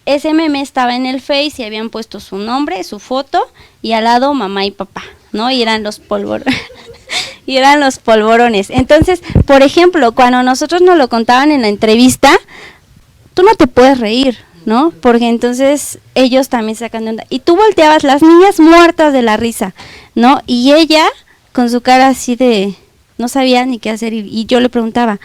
Speaker 2: ese meme estaba en el Face y habían puesto su nombre, su foto y al lado mamá y papá, ¿no? Y eran los polvorones. Y eran los polvorones. Entonces, por ejemplo, cuando nosotros nos lo contaban en la entrevista, tú no te puedes reír, ¿no? Porque entonces ellos también sacan de onda. Y tú volteabas, las niñas muertas de la risa, ¿no? Y ella con su cara así de no sabía ni qué hacer y yo le preguntaba,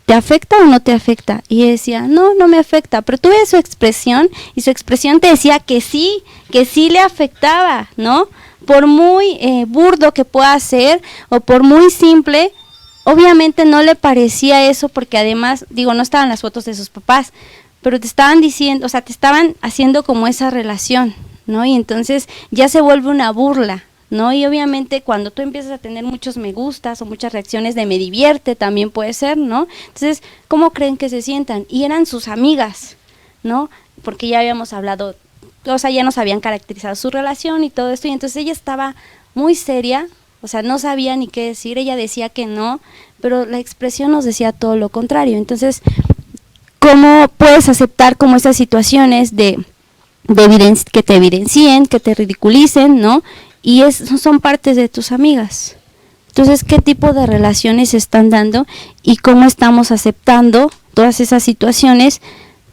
Speaker 2: ¿te afecta o no te afecta? Y ella decía, no me afecta, pero tú ves su expresión y su expresión te decía que sí le afectaba, ¿no? Por muy burdo que pueda ser o por muy simple, obviamente no le parecía eso porque además, no estaban las fotos de sus papás, pero te estaban diciendo, o sea, te estaban haciendo como esa relación, ¿no? Y entonces ya se vuelve una burla, ¿no? Y obviamente cuando tú empiezas a tener muchos me gustas o muchas reacciones de me divierte también puede ser, ¿no? Entonces, ¿cómo creen que se sientan? Y eran sus amigas, ¿no? Porque ya habíamos hablado, o sea, ya nos habían caracterizado su relación y todo esto, y entonces ella estaba muy seria, o sea, no sabía ni qué decir, ella decía que no, pero la expresión nos decía todo lo contrario. Entonces, ¿cómo puedes aceptar como esas situaciones de que te evidencien, que te ridiculicen, ¿no? Y son partes de tus amigas. Entonces, ¿qué tipo de relaciones se están dando y cómo estamos aceptando todas esas situaciones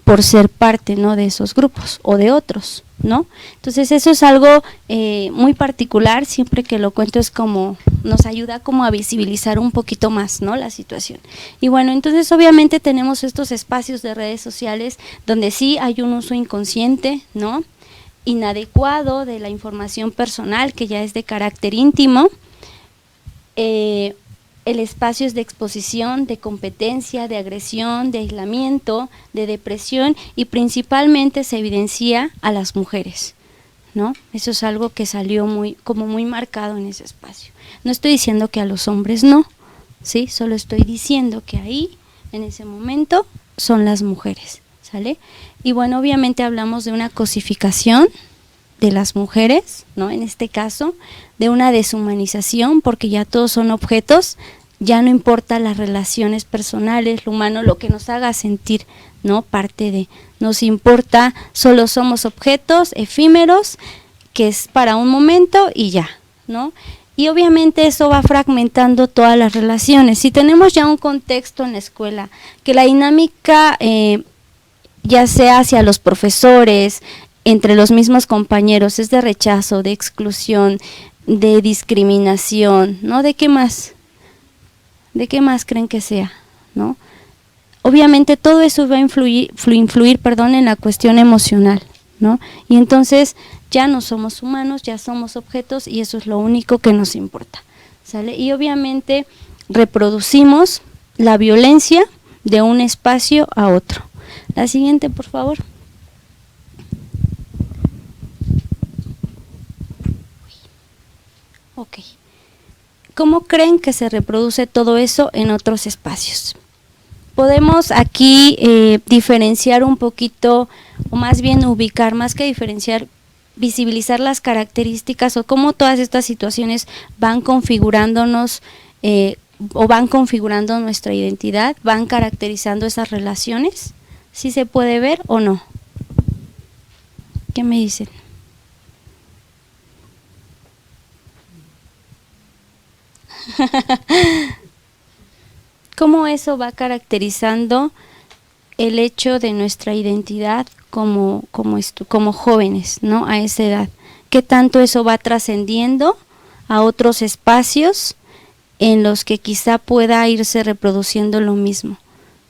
Speaker 2: por ser parte, ¿no?, de esos grupos o de otros, ¿no? Entonces eso es algo muy particular, siempre que lo cuento es como, nos ayuda como a visibilizar un poquito más, ¿no?, la situación. Y bueno, entonces obviamente tenemos estos espacios de redes sociales donde sí hay un uso inconsciente, ¿no?, inadecuado de la información personal que ya es de carácter íntimo. El espacio es de exposición, de competencia, de agresión, de aislamiento, de depresión y principalmente se evidencia a las mujeres, ¿no? Eso es algo que salió como muy marcado en ese espacio. No estoy diciendo que a los hombres no, ¿sí? Solo estoy diciendo que ahí, en ese momento, son las mujeres, ¿sale? Y bueno, obviamente hablamos de una cosificación de las mujeres, ¿no?, en este caso, de una deshumanización, porque ya todos son objetos, ya no importa las relaciones personales, lo humano, lo que nos haga sentir, ¿no?, parte de, nos importa, solo somos objetos efímeros, que es para un momento y ya, ¿no? Y obviamente eso va fragmentando todas las relaciones. Si tenemos ya un contexto en la escuela, que la dinámica, ya sea hacia los profesores, entre los mismos compañeros, es de rechazo, de exclusión, de discriminación, ¿no? ¿De qué más? ¿De qué más creen que sea, no? Obviamente todo eso va a influir, en la cuestión emocional, ¿no? Y entonces ya no somos humanos, ya somos objetos y eso es lo único que nos importa, ¿sale? Y obviamente reproducimos la violencia de un espacio a otro. La siguiente, por favor. Ok. ¿Cómo creen que se reproduce todo eso en otros espacios? Podemos aquí diferenciar un poquito, o más bien ubicar, más que diferenciar, visibilizar las características o cómo todas estas situaciones van configurándonos o van configurando nuestra identidad, van caracterizando esas relaciones. ¿Sí se puede ver o no? ¿Qué me dicen? ¿Cómo eso va caracterizando el hecho de nuestra identidad como jóvenes, ¿no?, a esa edad? ¿Qué tanto eso va trascendiendo a otros espacios en los que quizá pueda irse reproduciendo lo mismo?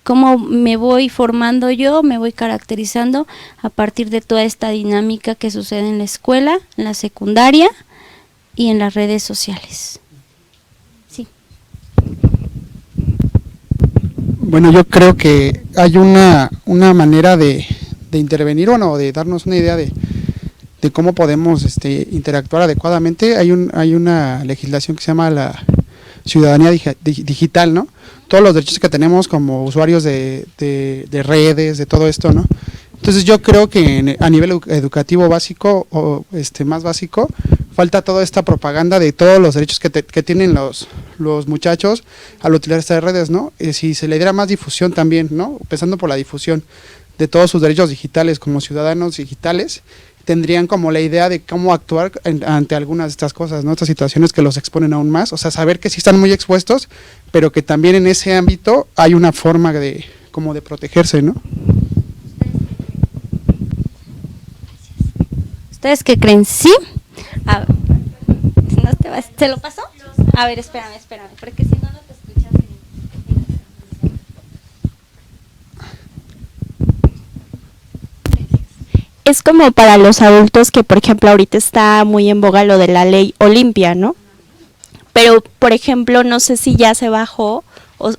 Speaker 2: ¿Cómo me voy formando yo, me voy caracterizando a partir de toda esta dinámica que sucede en la escuela, en la secundaria y en las redes sociales? Sí.
Speaker 3: Bueno, yo creo que hay una manera de intervenir, bueno, de darnos una idea de cómo podemos interactuar adecuadamente. Hay una legislación que se llama la ciudadanía digital, ¿no? Todos los derechos que tenemos como usuarios de redes, de todo esto, ¿no? Entonces yo creo que a nivel educativo básico o más básico, falta toda esta propaganda de todos los derechos que tienen los muchachos al utilizar estas redes, ¿no? Si se le diera más difusión también, ¿no? Empezando por la difusión de todos sus derechos digitales como ciudadanos digitales, tendrían como la idea de cómo actuar ante algunas de estas cosas, ¿no? Estas situaciones que los exponen aún más, o sea, saber que sí están muy expuestos, pero que también en ese ámbito hay una forma de protegerse, ¿no?
Speaker 2: ¿Ustedes qué creen? ¿Sí? A ver, ¿no te vas? ¿Te lo pasó? A ver, espérame, porque si no te escuchas
Speaker 6: Es como para los adultos que, por ejemplo, ahorita está muy en boga lo de la ley Olimpia, ¿no? Pero, por ejemplo, no sé si ya se bajó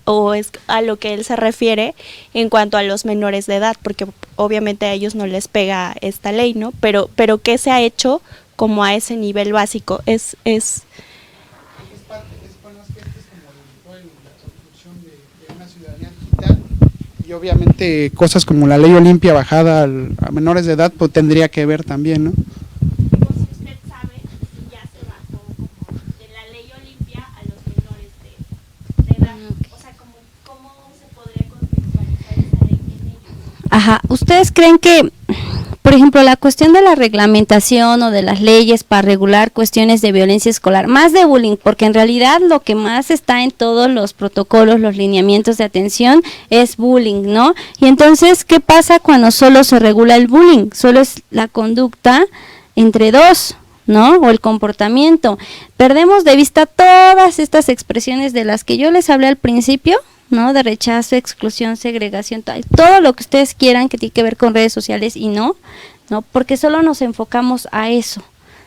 Speaker 6: o es a lo que él se refiere en cuanto a los menores de edad, porque obviamente a ellos no les pega esta ley, ¿no? Pero ¿qué se ha hecho como a ese nivel básico? Es
Speaker 3: parte, bueno, es que este es como la construcción de una ciudadanía digital, y obviamente cosas como la ley Olimpia bajada a menores de edad, pues tendría que ver también, ¿no?
Speaker 6: Si usted sabe si ya se bajó como de la ley Olimpia a los menores de edad, o sea, ¿cómo se podría contextualizar esa ley en ellos?
Speaker 2: Ajá, ¿ustedes creen que por ejemplo, la cuestión de la reglamentación o de las leyes para regular cuestiones de violencia escolar, más de bullying, porque en realidad lo que más está en todos los protocolos, los lineamientos de atención es bullying, ¿no? Y entonces, ¿qué pasa cuando solo se regula el bullying? Solo es la conducta entre dos, ¿no? O el comportamiento. Perdemos de vista todas estas expresiones de las que yo les hablé al principio, ¿no? De rechazo, exclusión, segregación, todo lo que ustedes quieran que tiene que ver con redes sociales y no, porque solo nos enfocamos a eso,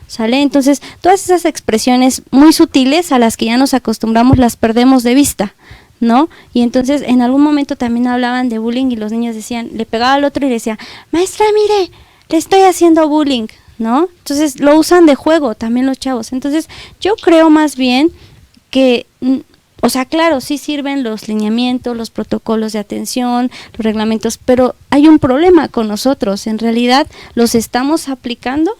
Speaker 2: ¿sale? Entonces, todas esas expresiones muy sutiles a las que ya nos acostumbramos las perdemos de vista, ¿no? Y entonces en algún momento también hablaban de bullying y los niños decían, le pegaba al otro y decía, maestra, mire, le estoy haciendo bullying, ¿no? Entonces lo usan de juego también los chavos. Entonces, yo creo más bien que o sea, claro, sí sirven los lineamientos, los protocolos de atención, los reglamentos, pero hay un problema con nosotros. En realidad, ¿los estamos aplicando?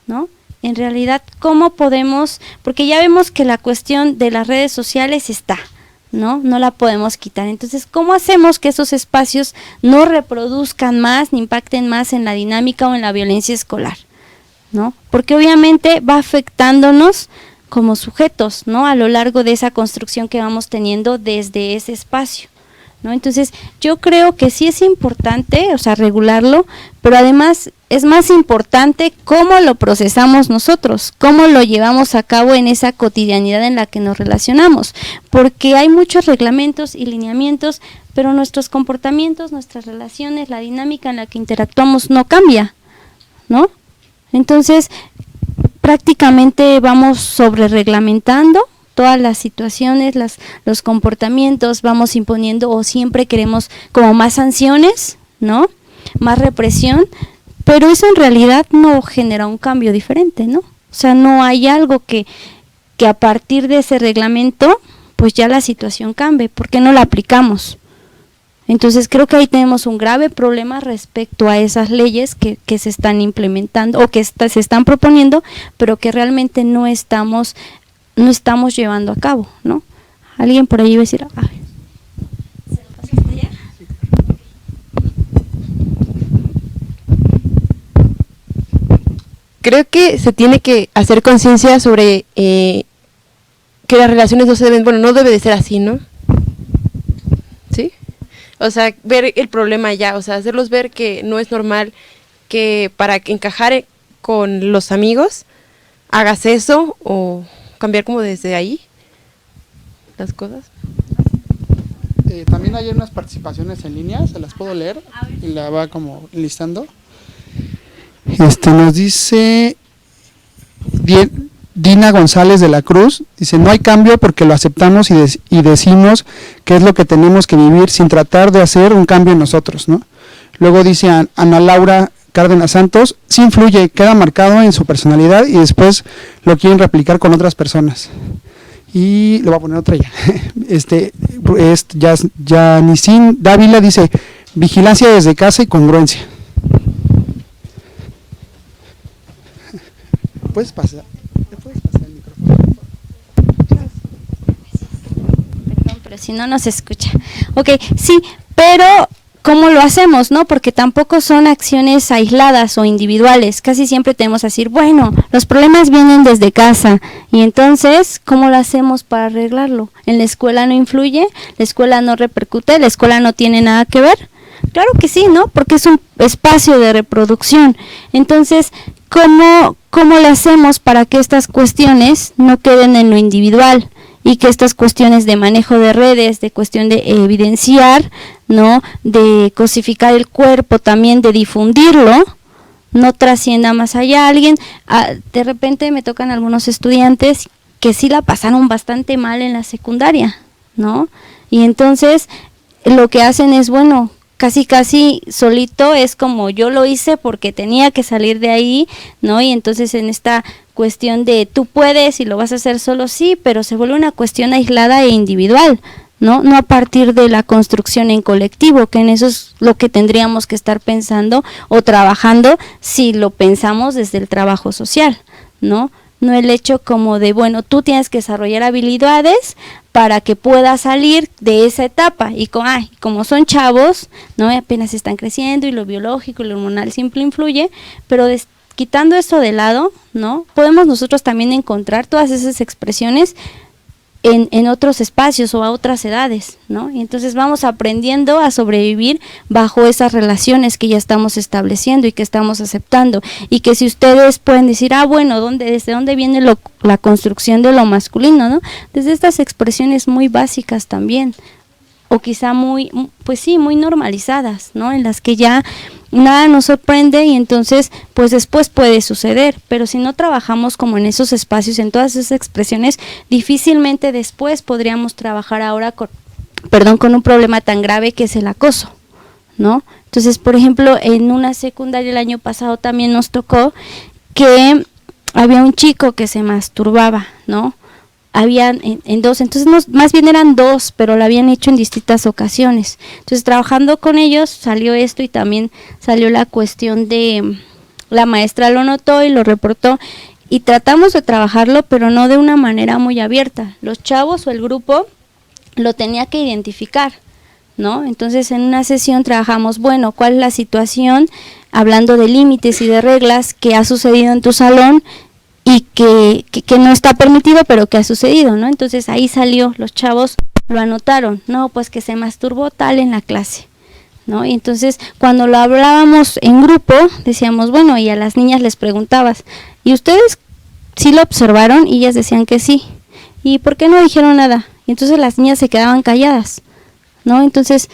Speaker 2: ¿No? En realidad, ¿cómo podemos? Porque ya vemos que la cuestión de las redes sociales está, ¿no? No la podemos quitar. Entonces, ¿cómo hacemos que esos espacios no reproduzcan más, ni impacten más en la dinámica o en la violencia escolar? ¿No? Porque obviamente va afectándonos como sujetos, ¿no? A lo largo de esa construcción que vamos teniendo desde ese espacio, ¿no? Entonces, yo creo que sí es importante, o sea, regularlo, pero además es más importante cómo lo procesamos nosotros, cómo lo llevamos a cabo en esa cotidianidad en la que nos relacionamos, porque hay muchos reglamentos y lineamientos, pero nuestros comportamientos, nuestras relaciones, la dinámica en la que interactuamos no cambia, ¿no? Entonces, prácticamente vamos sobre reglamentando todas las situaciones, los comportamientos, vamos imponiendo o siempre queremos como más sanciones, ¿no? Más represión, pero eso en realidad no genera un cambio diferente, ¿no? O sea, no hay algo que a partir de ese reglamento, pues ya la situación cambie, ¿por qué no la aplicamos? Entonces creo que ahí tenemos un grave problema respecto a esas leyes que se están implementando o que se están proponiendo, pero que realmente no estamos llevando a cabo, ¿no? Alguien por ahí iba a decir, a ver. ¿Se lo pasaste ya?
Speaker 7: Creo que se tiene que hacer conciencia sobre que las relaciones no se deben, bueno, no debe de ser así, ¿no? ¿Sí? O sea, ver el problema ya, o sea, hacerlos ver que no es normal que para encajar con los amigos hagas eso o cambiar como desde ahí las cosas.
Speaker 3: También hay unas participaciones en línea, se las puedo leer y la va como listando. Nos dice Dina González de la Cruz, dice, no hay cambio porque lo aceptamos y decimos que es lo que tenemos que vivir sin tratar de hacer un cambio en nosotros, ¿no? Luego dice Ana Laura Cárdenas Santos, sí influye, queda marcado en su personalidad y después lo quieren replicar con otras personas. Y le voy a poner otra ya. Yanicín Dávila dice, vigilancia desde casa y congruencia. ¿Puedes pasar el micrófono?
Speaker 2: Perdón, pero si no nos escucha. Ok, sí, pero ¿cómo lo hacemos, no? Porque tampoco son acciones aisladas o individuales. Casi siempre tenemos que decir, bueno, los problemas vienen desde casa. Y entonces, ¿cómo lo hacemos para arreglarlo? ¿En la escuela no influye? ¿La escuela no repercute? ¿La escuela no tiene nada que ver? Claro que sí, ¿no? Porque es un espacio de reproducción. Entonces, ¿cómo le hacemos para que estas cuestiones no queden en lo individual y que estas cuestiones de manejo de redes, de cuestión de evidenciar, ¿no? De cosificar el cuerpo, también de difundirlo, no trascienda más allá? De repente me tocan algunos estudiantes que sí la pasaron bastante mal en la secundaria, ¿no? Y entonces lo que hacen es, bueno, casi solito es como yo lo hice porque tenía que salir de ahí, ¿no? Y entonces en esta cuestión de tú puedes y lo vas a hacer solo, sí, pero se vuelve una cuestión aislada e individual, ¿no? No a partir de la construcción en colectivo, que en eso es lo que tendríamos que estar pensando o trabajando si lo pensamos desde el trabajo social, ¿no? no el hecho como de, bueno, tú tienes que desarrollar habilidades para que puedas salir de esa etapa, y como son chavos, ¿no? Apenas están creciendo y lo biológico y lo hormonal siempre influye, pero quitando esto de lado, ¿no? Podemos nosotros también encontrar todas esas expresiones en otros espacios o a otras edades, ¿no? Y entonces vamos aprendiendo a sobrevivir bajo esas relaciones que ya estamos estableciendo y que estamos aceptando, y que si ustedes pueden decir, bueno, ¿desde dónde viene la construcción de lo masculino, ¿no? Desde estas expresiones muy básicas también, o quizá muy normalizadas, ¿no? En las que ya nada nos sorprende y entonces pues después puede suceder, pero si no trabajamos como en esos espacios, en todas esas expresiones, difícilmente después podríamos trabajar ahora con un problema tan grave que es el acoso, ¿no? Entonces, por ejemplo, en una secundaria el año pasado también nos tocó que había un chico que se masturbaba, ¿no? Habían en dos, entonces más bien eran dos, pero lo habían hecho en distintas ocasiones. Entonces, trabajando con ellos salió esto, y también salió la cuestión de la maestra lo notó y lo reportó, y tratamos de trabajarlo, pero no de una manera muy abierta. Los chavos o el grupo lo tenía que identificar, ¿no? Entonces, en una sesión trabajamos, bueno, ¿cuál es la situación? Hablando de límites y de reglas que ha sucedido en tu salón y que no está permitido, pero que ha sucedido, ¿no? Entonces ahí salió, los chavos lo anotaron, no, pues que se masturbó tal en la clase, ¿no? Y entonces cuando lo hablábamos en grupo, decíamos, bueno, y a las niñas les preguntabas, ¿y ustedes sí lo observaron? Y ellas decían que sí. ¿Y por qué no dijeron nada? Y entonces las niñas se quedaban calladas, ¿no? Entonces,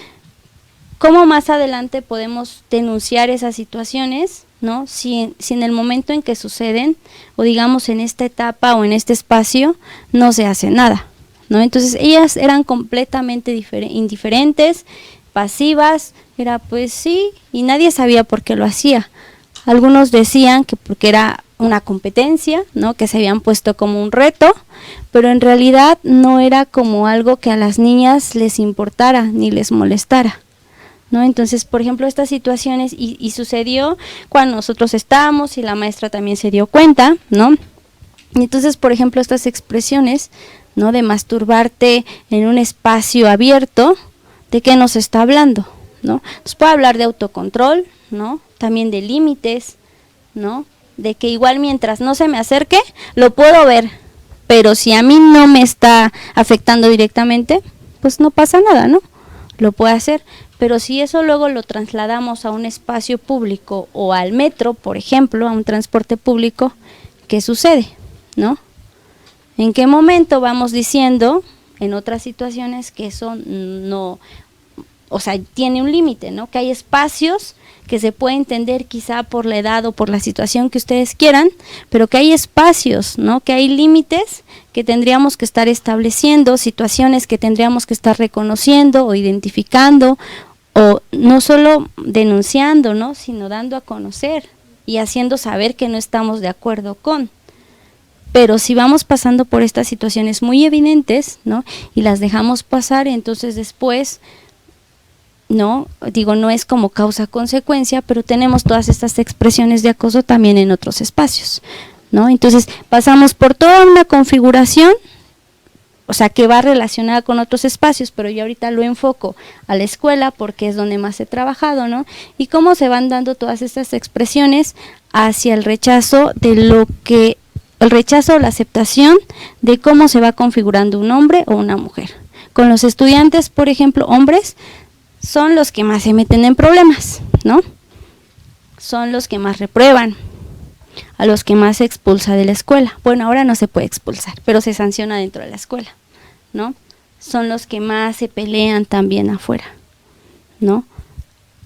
Speaker 2: ¿cómo más adelante podemos denunciar esas situaciones, ¿no? Si en el momento en que suceden, o digamos en esta etapa o en este espacio, no se hace nada, ¿no? Entonces ellas eran completamente indiferentes, pasivas, era pues sí, y nadie sabía por qué lo hacía. Algunos decían que porque era una competencia, ¿no? Que se habían puesto como un reto, pero en realidad no era como algo que a las niñas les importara ni les molestara, ¿no? Entonces, por ejemplo, estas situaciones, y sucedió cuando nosotros estábamos y la maestra también se dio cuenta, ¿no? Y entonces, por ejemplo, estas expresiones, ¿no? De masturbarte en un espacio abierto, ¿de qué nos está hablando, ¿no? Nos puede hablar de autocontrol, ¿no? También de límites, ¿no? De que igual mientras no se me acerque, lo puedo ver, pero si a mí no me está afectando directamente, pues no pasa nada, ¿no? Lo puede hacer. Pero si eso luego lo trasladamos a un espacio público o al metro, por ejemplo, a un transporte público, ¿qué sucede? ¿No? ¿En qué momento vamos diciendo en otras situaciones que eso no, o sea, tiene un límite, ¿no? Que hay espacios que se puede entender quizá por la edad o por la situación que ustedes quieran, pero que hay espacios, ¿no? Que hay límites que tendríamos que estar estableciendo, situaciones que tendríamos que estar reconociendo o identificando, o no solo denunciando, ¿no? Sino dando a conocer y haciendo saber que no estamos de acuerdo con. Pero si vamos pasando por estas situaciones muy evidentes, ¿no? Y las dejamos pasar, entonces después, no, digo, no es como causa-consecuencia, pero tenemos todas estas expresiones de acoso también en otros espacios, ¿no? Entonces pasamos por toda una configuración, o sea, que va relacionada con otros espacios, pero yo ahorita lo enfoco a la escuela porque es donde más he trabajado, ¿no? Y cómo se van dando todas estas expresiones hacia el rechazo de el rechazo o la aceptación de cómo se va configurando un hombre o una mujer. Con los estudiantes, por ejemplo, hombres, son los que más se meten en problemas, ¿no? Son los que más reprueban, a los que más se expulsa de la escuela. Bueno, ahora no se puede expulsar, pero se sanciona dentro de la escuela, ¿no? Son los que más se pelean también afuera, ¿no?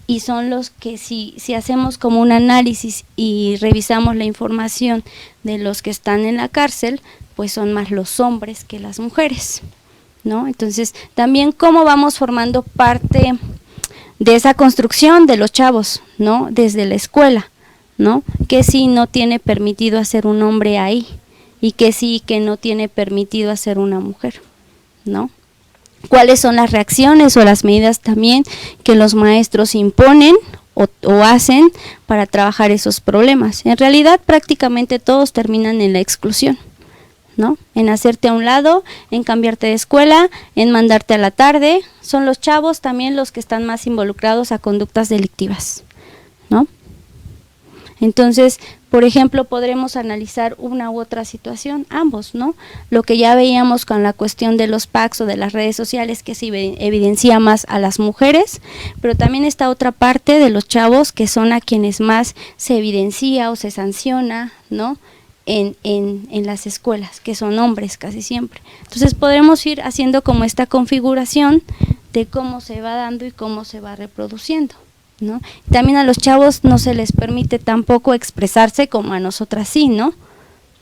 Speaker 2: Y son los que si hacemos como un análisis y revisamos la información de los que están en la cárcel, pues son más los hombres que las mujeres, ¿no? Entonces, también cómo vamos formando parte de esa construcción de los chavos, ¿no? Desde la escuela, ¿no? Que sí no tiene permitido hacer un hombre ahí y que sí que no tiene permitido hacer una mujer, ¿no? ¿Cuáles son las reacciones o las medidas también que los maestros imponen o hacen para trabajar esos problemas. En realidad prácticamente todos terminan en la exclusión, ¿no? En hacerte a un lado, en cambiarte de escuela, en mandarte a la tarde. Son los chavos también los que están más involucrados a conductas delictivas, ¿no? Entonces, por ejemplo, podremos analizar una u otra situación, ambos, ¿no? Lo que ya veíamos con la cuestión de los packs o de las redes sociales, que se evidencia más a las mujeres, pero también está otra parte de los chavos que son a quienes más se evidencia o se sanciona, ¿no? En las escuelas, que son hombres casi siempre. Entonces podremos ir haciendo como esta configuración de cómo se va dando y cómo se va reproduciendo, ¿no? También a los chavos no se les permite tampoco expresarse como a nosotras sí, ¿no?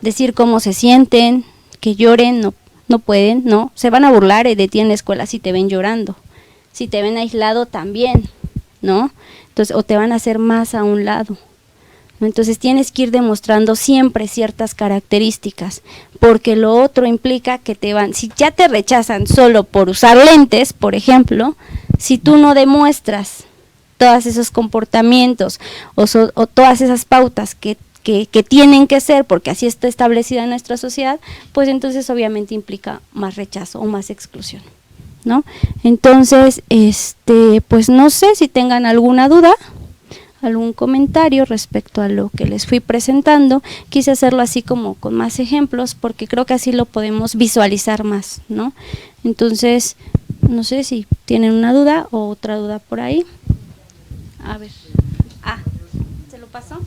Speaker 2: Decir cómo se sienten, que lloren, no pueden, ¿no? Se van a burlar de ti en la escuela si te ven llorando, si te ven aislado también, ¿no? Entonces, o te van a hacer más a un lado, ¿no? Entonces tienes que ir demostrando siempre ciertas características, porque lo otro implica que si ya te rechazan solo por usar lentes, por ejemplo, si tú no demuestras todos esos comportamientos o todas esas pautas que tienen que ser, porque así está establecida en nuestra sociedad, pues entonces obviamente implica más rechazo o más exclusión, ¿no? Entonces, pues no sé si tengan alguna duda, algún comentario respecto a lo que les fui presentando. Quise hacerlo así como con más ejemplos, porque creo que así lo podemos visualizar más, ¿no? Entonces, no sé si tienen una duda o otra duda por ahí. A ver. ¿Se lo pasó?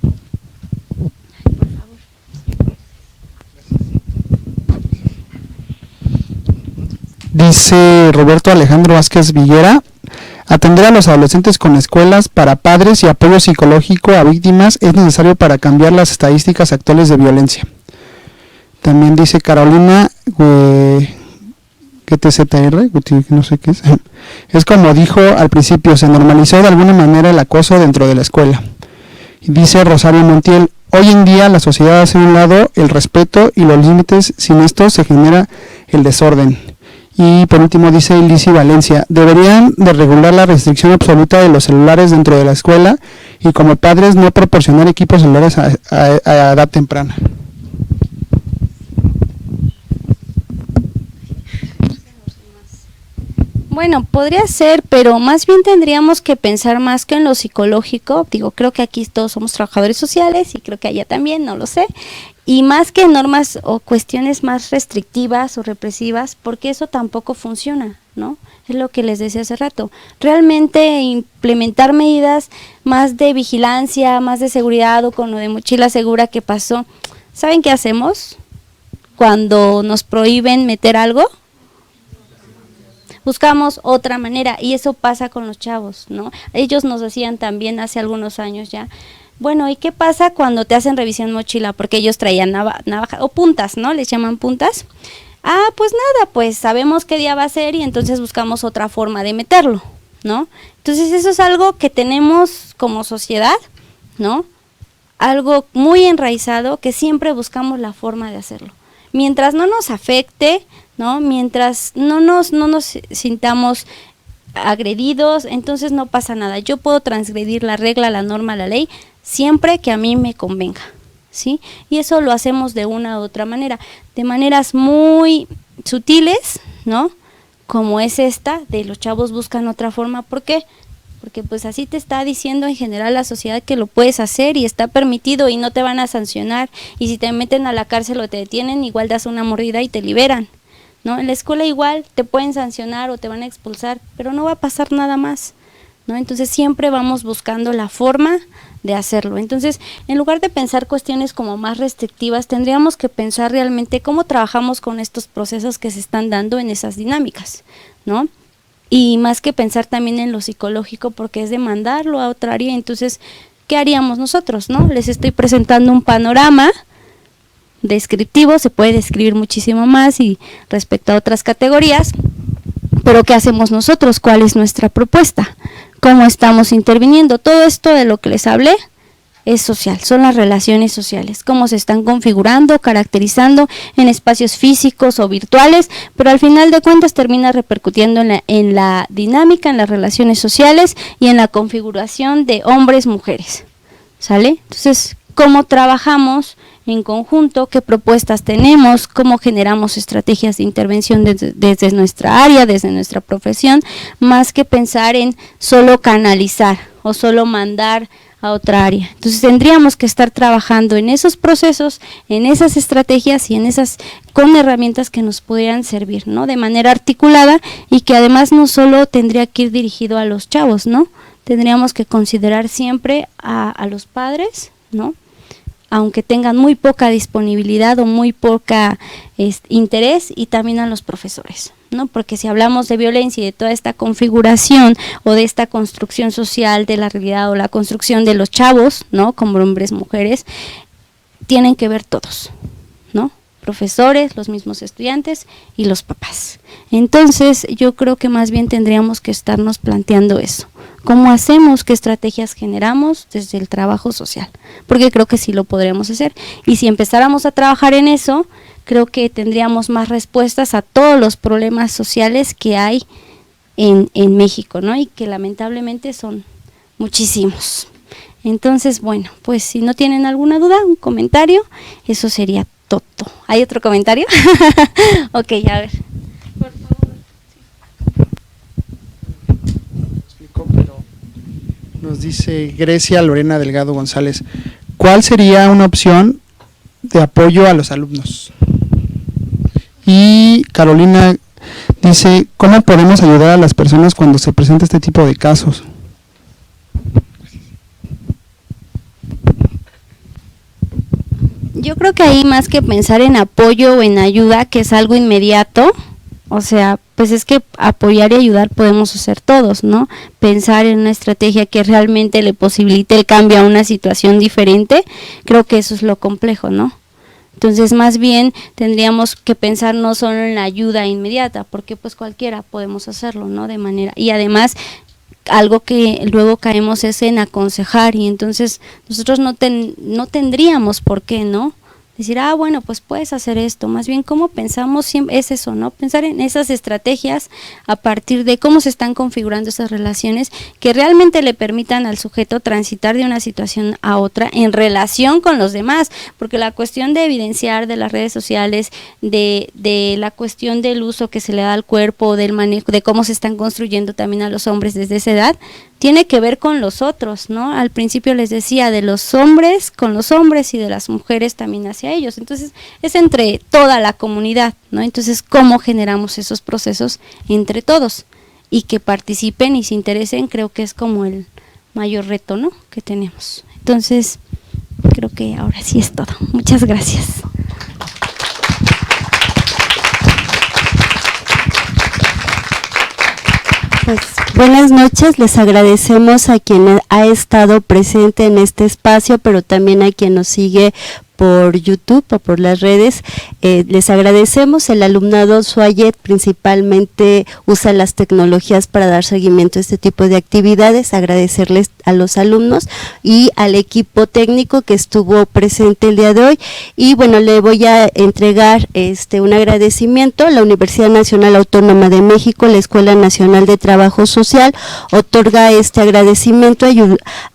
Speaker 2: Ay, por favor.
Speaker 3: Dice Roberto Alejandro Vázquez Villera: atender a los adolescentes con escuelas para padres y apoyo psicológico a víctimas es necesario para cambiar las estadísticas actuales de violencia. También dice Carolina GTZR, no sé qué es. Es como dijo al principio, se normalizó de alguna manera el acoso dentro de la escuela. Y dice Rosario Montiel: hoy en día la sociedad hace a un lado el respeto y los límites, sin esto se genera el desorden. Y por último dice Lizzy Valencia: deberían de regular la restricción absoluta de los celulares dentro de la escuela y como padres no proporcionar equipos celulares a edad temprana.
Speaker 2: Bueno, podría ser, pero más bien tendríamos que pensar más que en lo psicológico. Digo, creo que aquí todos somos trabajadores sociales y creo que allá también, no lo sé. Y más que normas o cuestiones más restrictivas o represivas, porque eso tampoco funciona, ¿no? Es lo que les decía hace rato. Realmente implementar medidas más de vigilancia, más de seguridad, o con lo de mochila segura que pasó. ¿Saben qué hacemos cuando nos prohíben meter algo? Buscamos otra manera, y eso pasa con los chavos, ¿no? Ellos nos decían también hace algunos años ya: bueno, ¿y qué pasa cuando te hacen revisión mochila? Porque ellos traían navaja o puntas, ¿no? Les llaman puntas. Pues nada, pues sabemos qué día va a ser y entonces buscamos otra forma de meterlo, ¿no? Entonces eso es algo que tenemos como sociedad, ¿no? Algo muy enraizado, que siempre buscamos la forma de hacerlo. Mientras no nos afecte, ¿no? Mientras no nos sintamos agredidos, entonces no pasa nada. Yo puedo transgredir la regla, la norma, la ley, siempre que a mí me convenga, ¿sí? Y eso lo hacemos de una u otra manera, de maneras muy sutiles, ¿no? Como es esta, de los chavos buscan otra forma. ¿Por qué? Porque pues así te está diciendo en general la sociedad que lo puedes hacer y está permitido y no te van a sancionar, y si te meten a la cárcel o te detienen, igual das una mordida y te liberan, ¿no? En la escuela igual te pueden sancionar o te van a expulsar, pero no va a pasar nada más, ¿no? Entonces siempre vamos buscando la forma de hacerlo. Entonces, en lugar de pensar cuestiones como más restrictivas, tendríamos que pensar realmente cómo trabajamos con estos procesos que se están dando en esas dinámicas, ¿no? Y más que pensar también en lo psicológico, porque es demandarlo a otra área. Entonces, ¿qué haríamos nosotros, no? Les estoy presentando un panorama descriptivo, se puede describir muchísimo más y respecto a otras categorías, pero ¿qué hacemos nosotros? ¿Cuál es nuestra propuesta? ¿Cómo estamos interviniendo? Todo esto de lo que les hablé es social, son las relaciones sociales, cómo se están configurando, caracterizando en espacios físicos o virtuales, pero al final de cuentas termina repercutiendo en la dinámica, en las relaciones sociales y en la configuración de hombres-mujeres, ¿sale? Entonces, ¿cómo trabajamos en conjunto? ¿Qué propuestas tenemos? ¿Cómo generamos estrategias de intervención desde nuestra área, desde nuestra profesión? Más que pensar en solo canalizar o solo mandar a otra área. Entonces tendríamos que estar trabajando en esos procesos, en esas estrategias y en esas con herramientas que nos pudieran servir, ¿no? De manera articulada y que además no solo tendría que ir dirigido a los chavos, ¿no? Tendríamos que considerar siempre a los padres, ¿no? Aunque tengan muy poca disponibilidad o muy poca interés, y también a los profesores, ¿no? Porque si hablamos de violencia y de toda esta configuración o de esta construcción social de la realidad o la construcción de los chavos, ¿no? Como hombres, mujeres, tienen que ver todos, ¿no? Profesores, los mismos estudiantes y los papás. Entonces, yo creo que más bien tendríamos que estarnos planteando eso. ¿Cómo hacemos? ¿Qué estrategias generamos desde el trabajo social? Porque creo que sí lo podríamos hacer. Y si empezáramos a trabajar en eso, creo que tendríamos más respuestas a todos los problemas sociales que hay en México, ¿no? Y que lamentablemente son muchísimos. Entonces, bueno, pues si no tienen alguna duda, un comentario, eso sería todo. ¿Hay otro comentario? Ok, a ver. Por favor.
Speaker 3: Explico, pero nos dice Grecia Lorena Delgado González, ¿cuál sería una opción de apoyo a los alumnos? Y Carolina dice, ¿cómo podemos ayudar a las personas cuando se presenta este tipo de casos?
Speaker 2: Yo creo que ahí más que pensar en apoyo o en ayuda, que es algo inmediato, o sea, pues es que apoyar y ayudar podemos hacer todos, ¿no? Pensar en una estrategia que realmente le posibilite el cambio a una situación diferente, creo que eso es lo complejo, ¿no? Entonces, más bien tendríamos que pensar no solo en la ayuda inmediata, porque pues cualquiera podemos hacerlo, ¿no? De manera, y además algo que luego caemos es en aconsejar, y entonces nosotros no tendríamos por qué, ¿no? Decir, bueno, pues puedes hacer esto. Más bien, ¿cómo pensamos? Siempre es eso, ¿no? Pensar en esas estrategias a partir de cómo se están configurando esas relaciones que realmente le permitan al sujeto transitar de una situación a otra en relación con los demás, porque la cuestión de evidenciar de las redes sociales, de la cuestión del uso que se le da al cuerpo, del manejo, de cómo se están construyendo también a los hombres desde esa edad, tiene que ver con los otros, ¿no? Al principio les decía, de los hombres con los hombres y de las mujeres también hacia ellos. Entonces, es entre toda la comunidad, ¿no? Entonces, ¿cómo generamos esos procesos entre todos? Y que participen y se interesen, creo que es como el mayor reto, ¿no? Que tenemos. Entonces, creo que ahora sí es todo. Muchas gracias.
Speaker 1: Pues buenas noches, les agradecemos a quien ha estado presente en este espacio, pero también a quien nos sigue por YouTube o por las redes. Les agradecemos. El alumnado SUAYET principalmente usa las tecnologías para dar seguimiento a este tipo de actividades. Agradecerles a los alumnos y al equipo técnico que estuvo presente el día de hoy. Y bueno, le voy a entregar un agradecimiento. La Universidad Nacional Autónoma de México, la Escuela Nacional de Trabajo Social, otorga este agradecimiento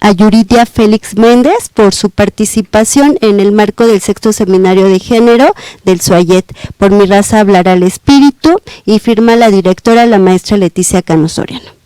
Speaker 1: a Yuridia Félix Méndez por su participación en el marco del sexto seminario de género del SUAYET. Por mi raza hablará el espíritu, y firma la directora, la maestra Leticia Cano Soriano.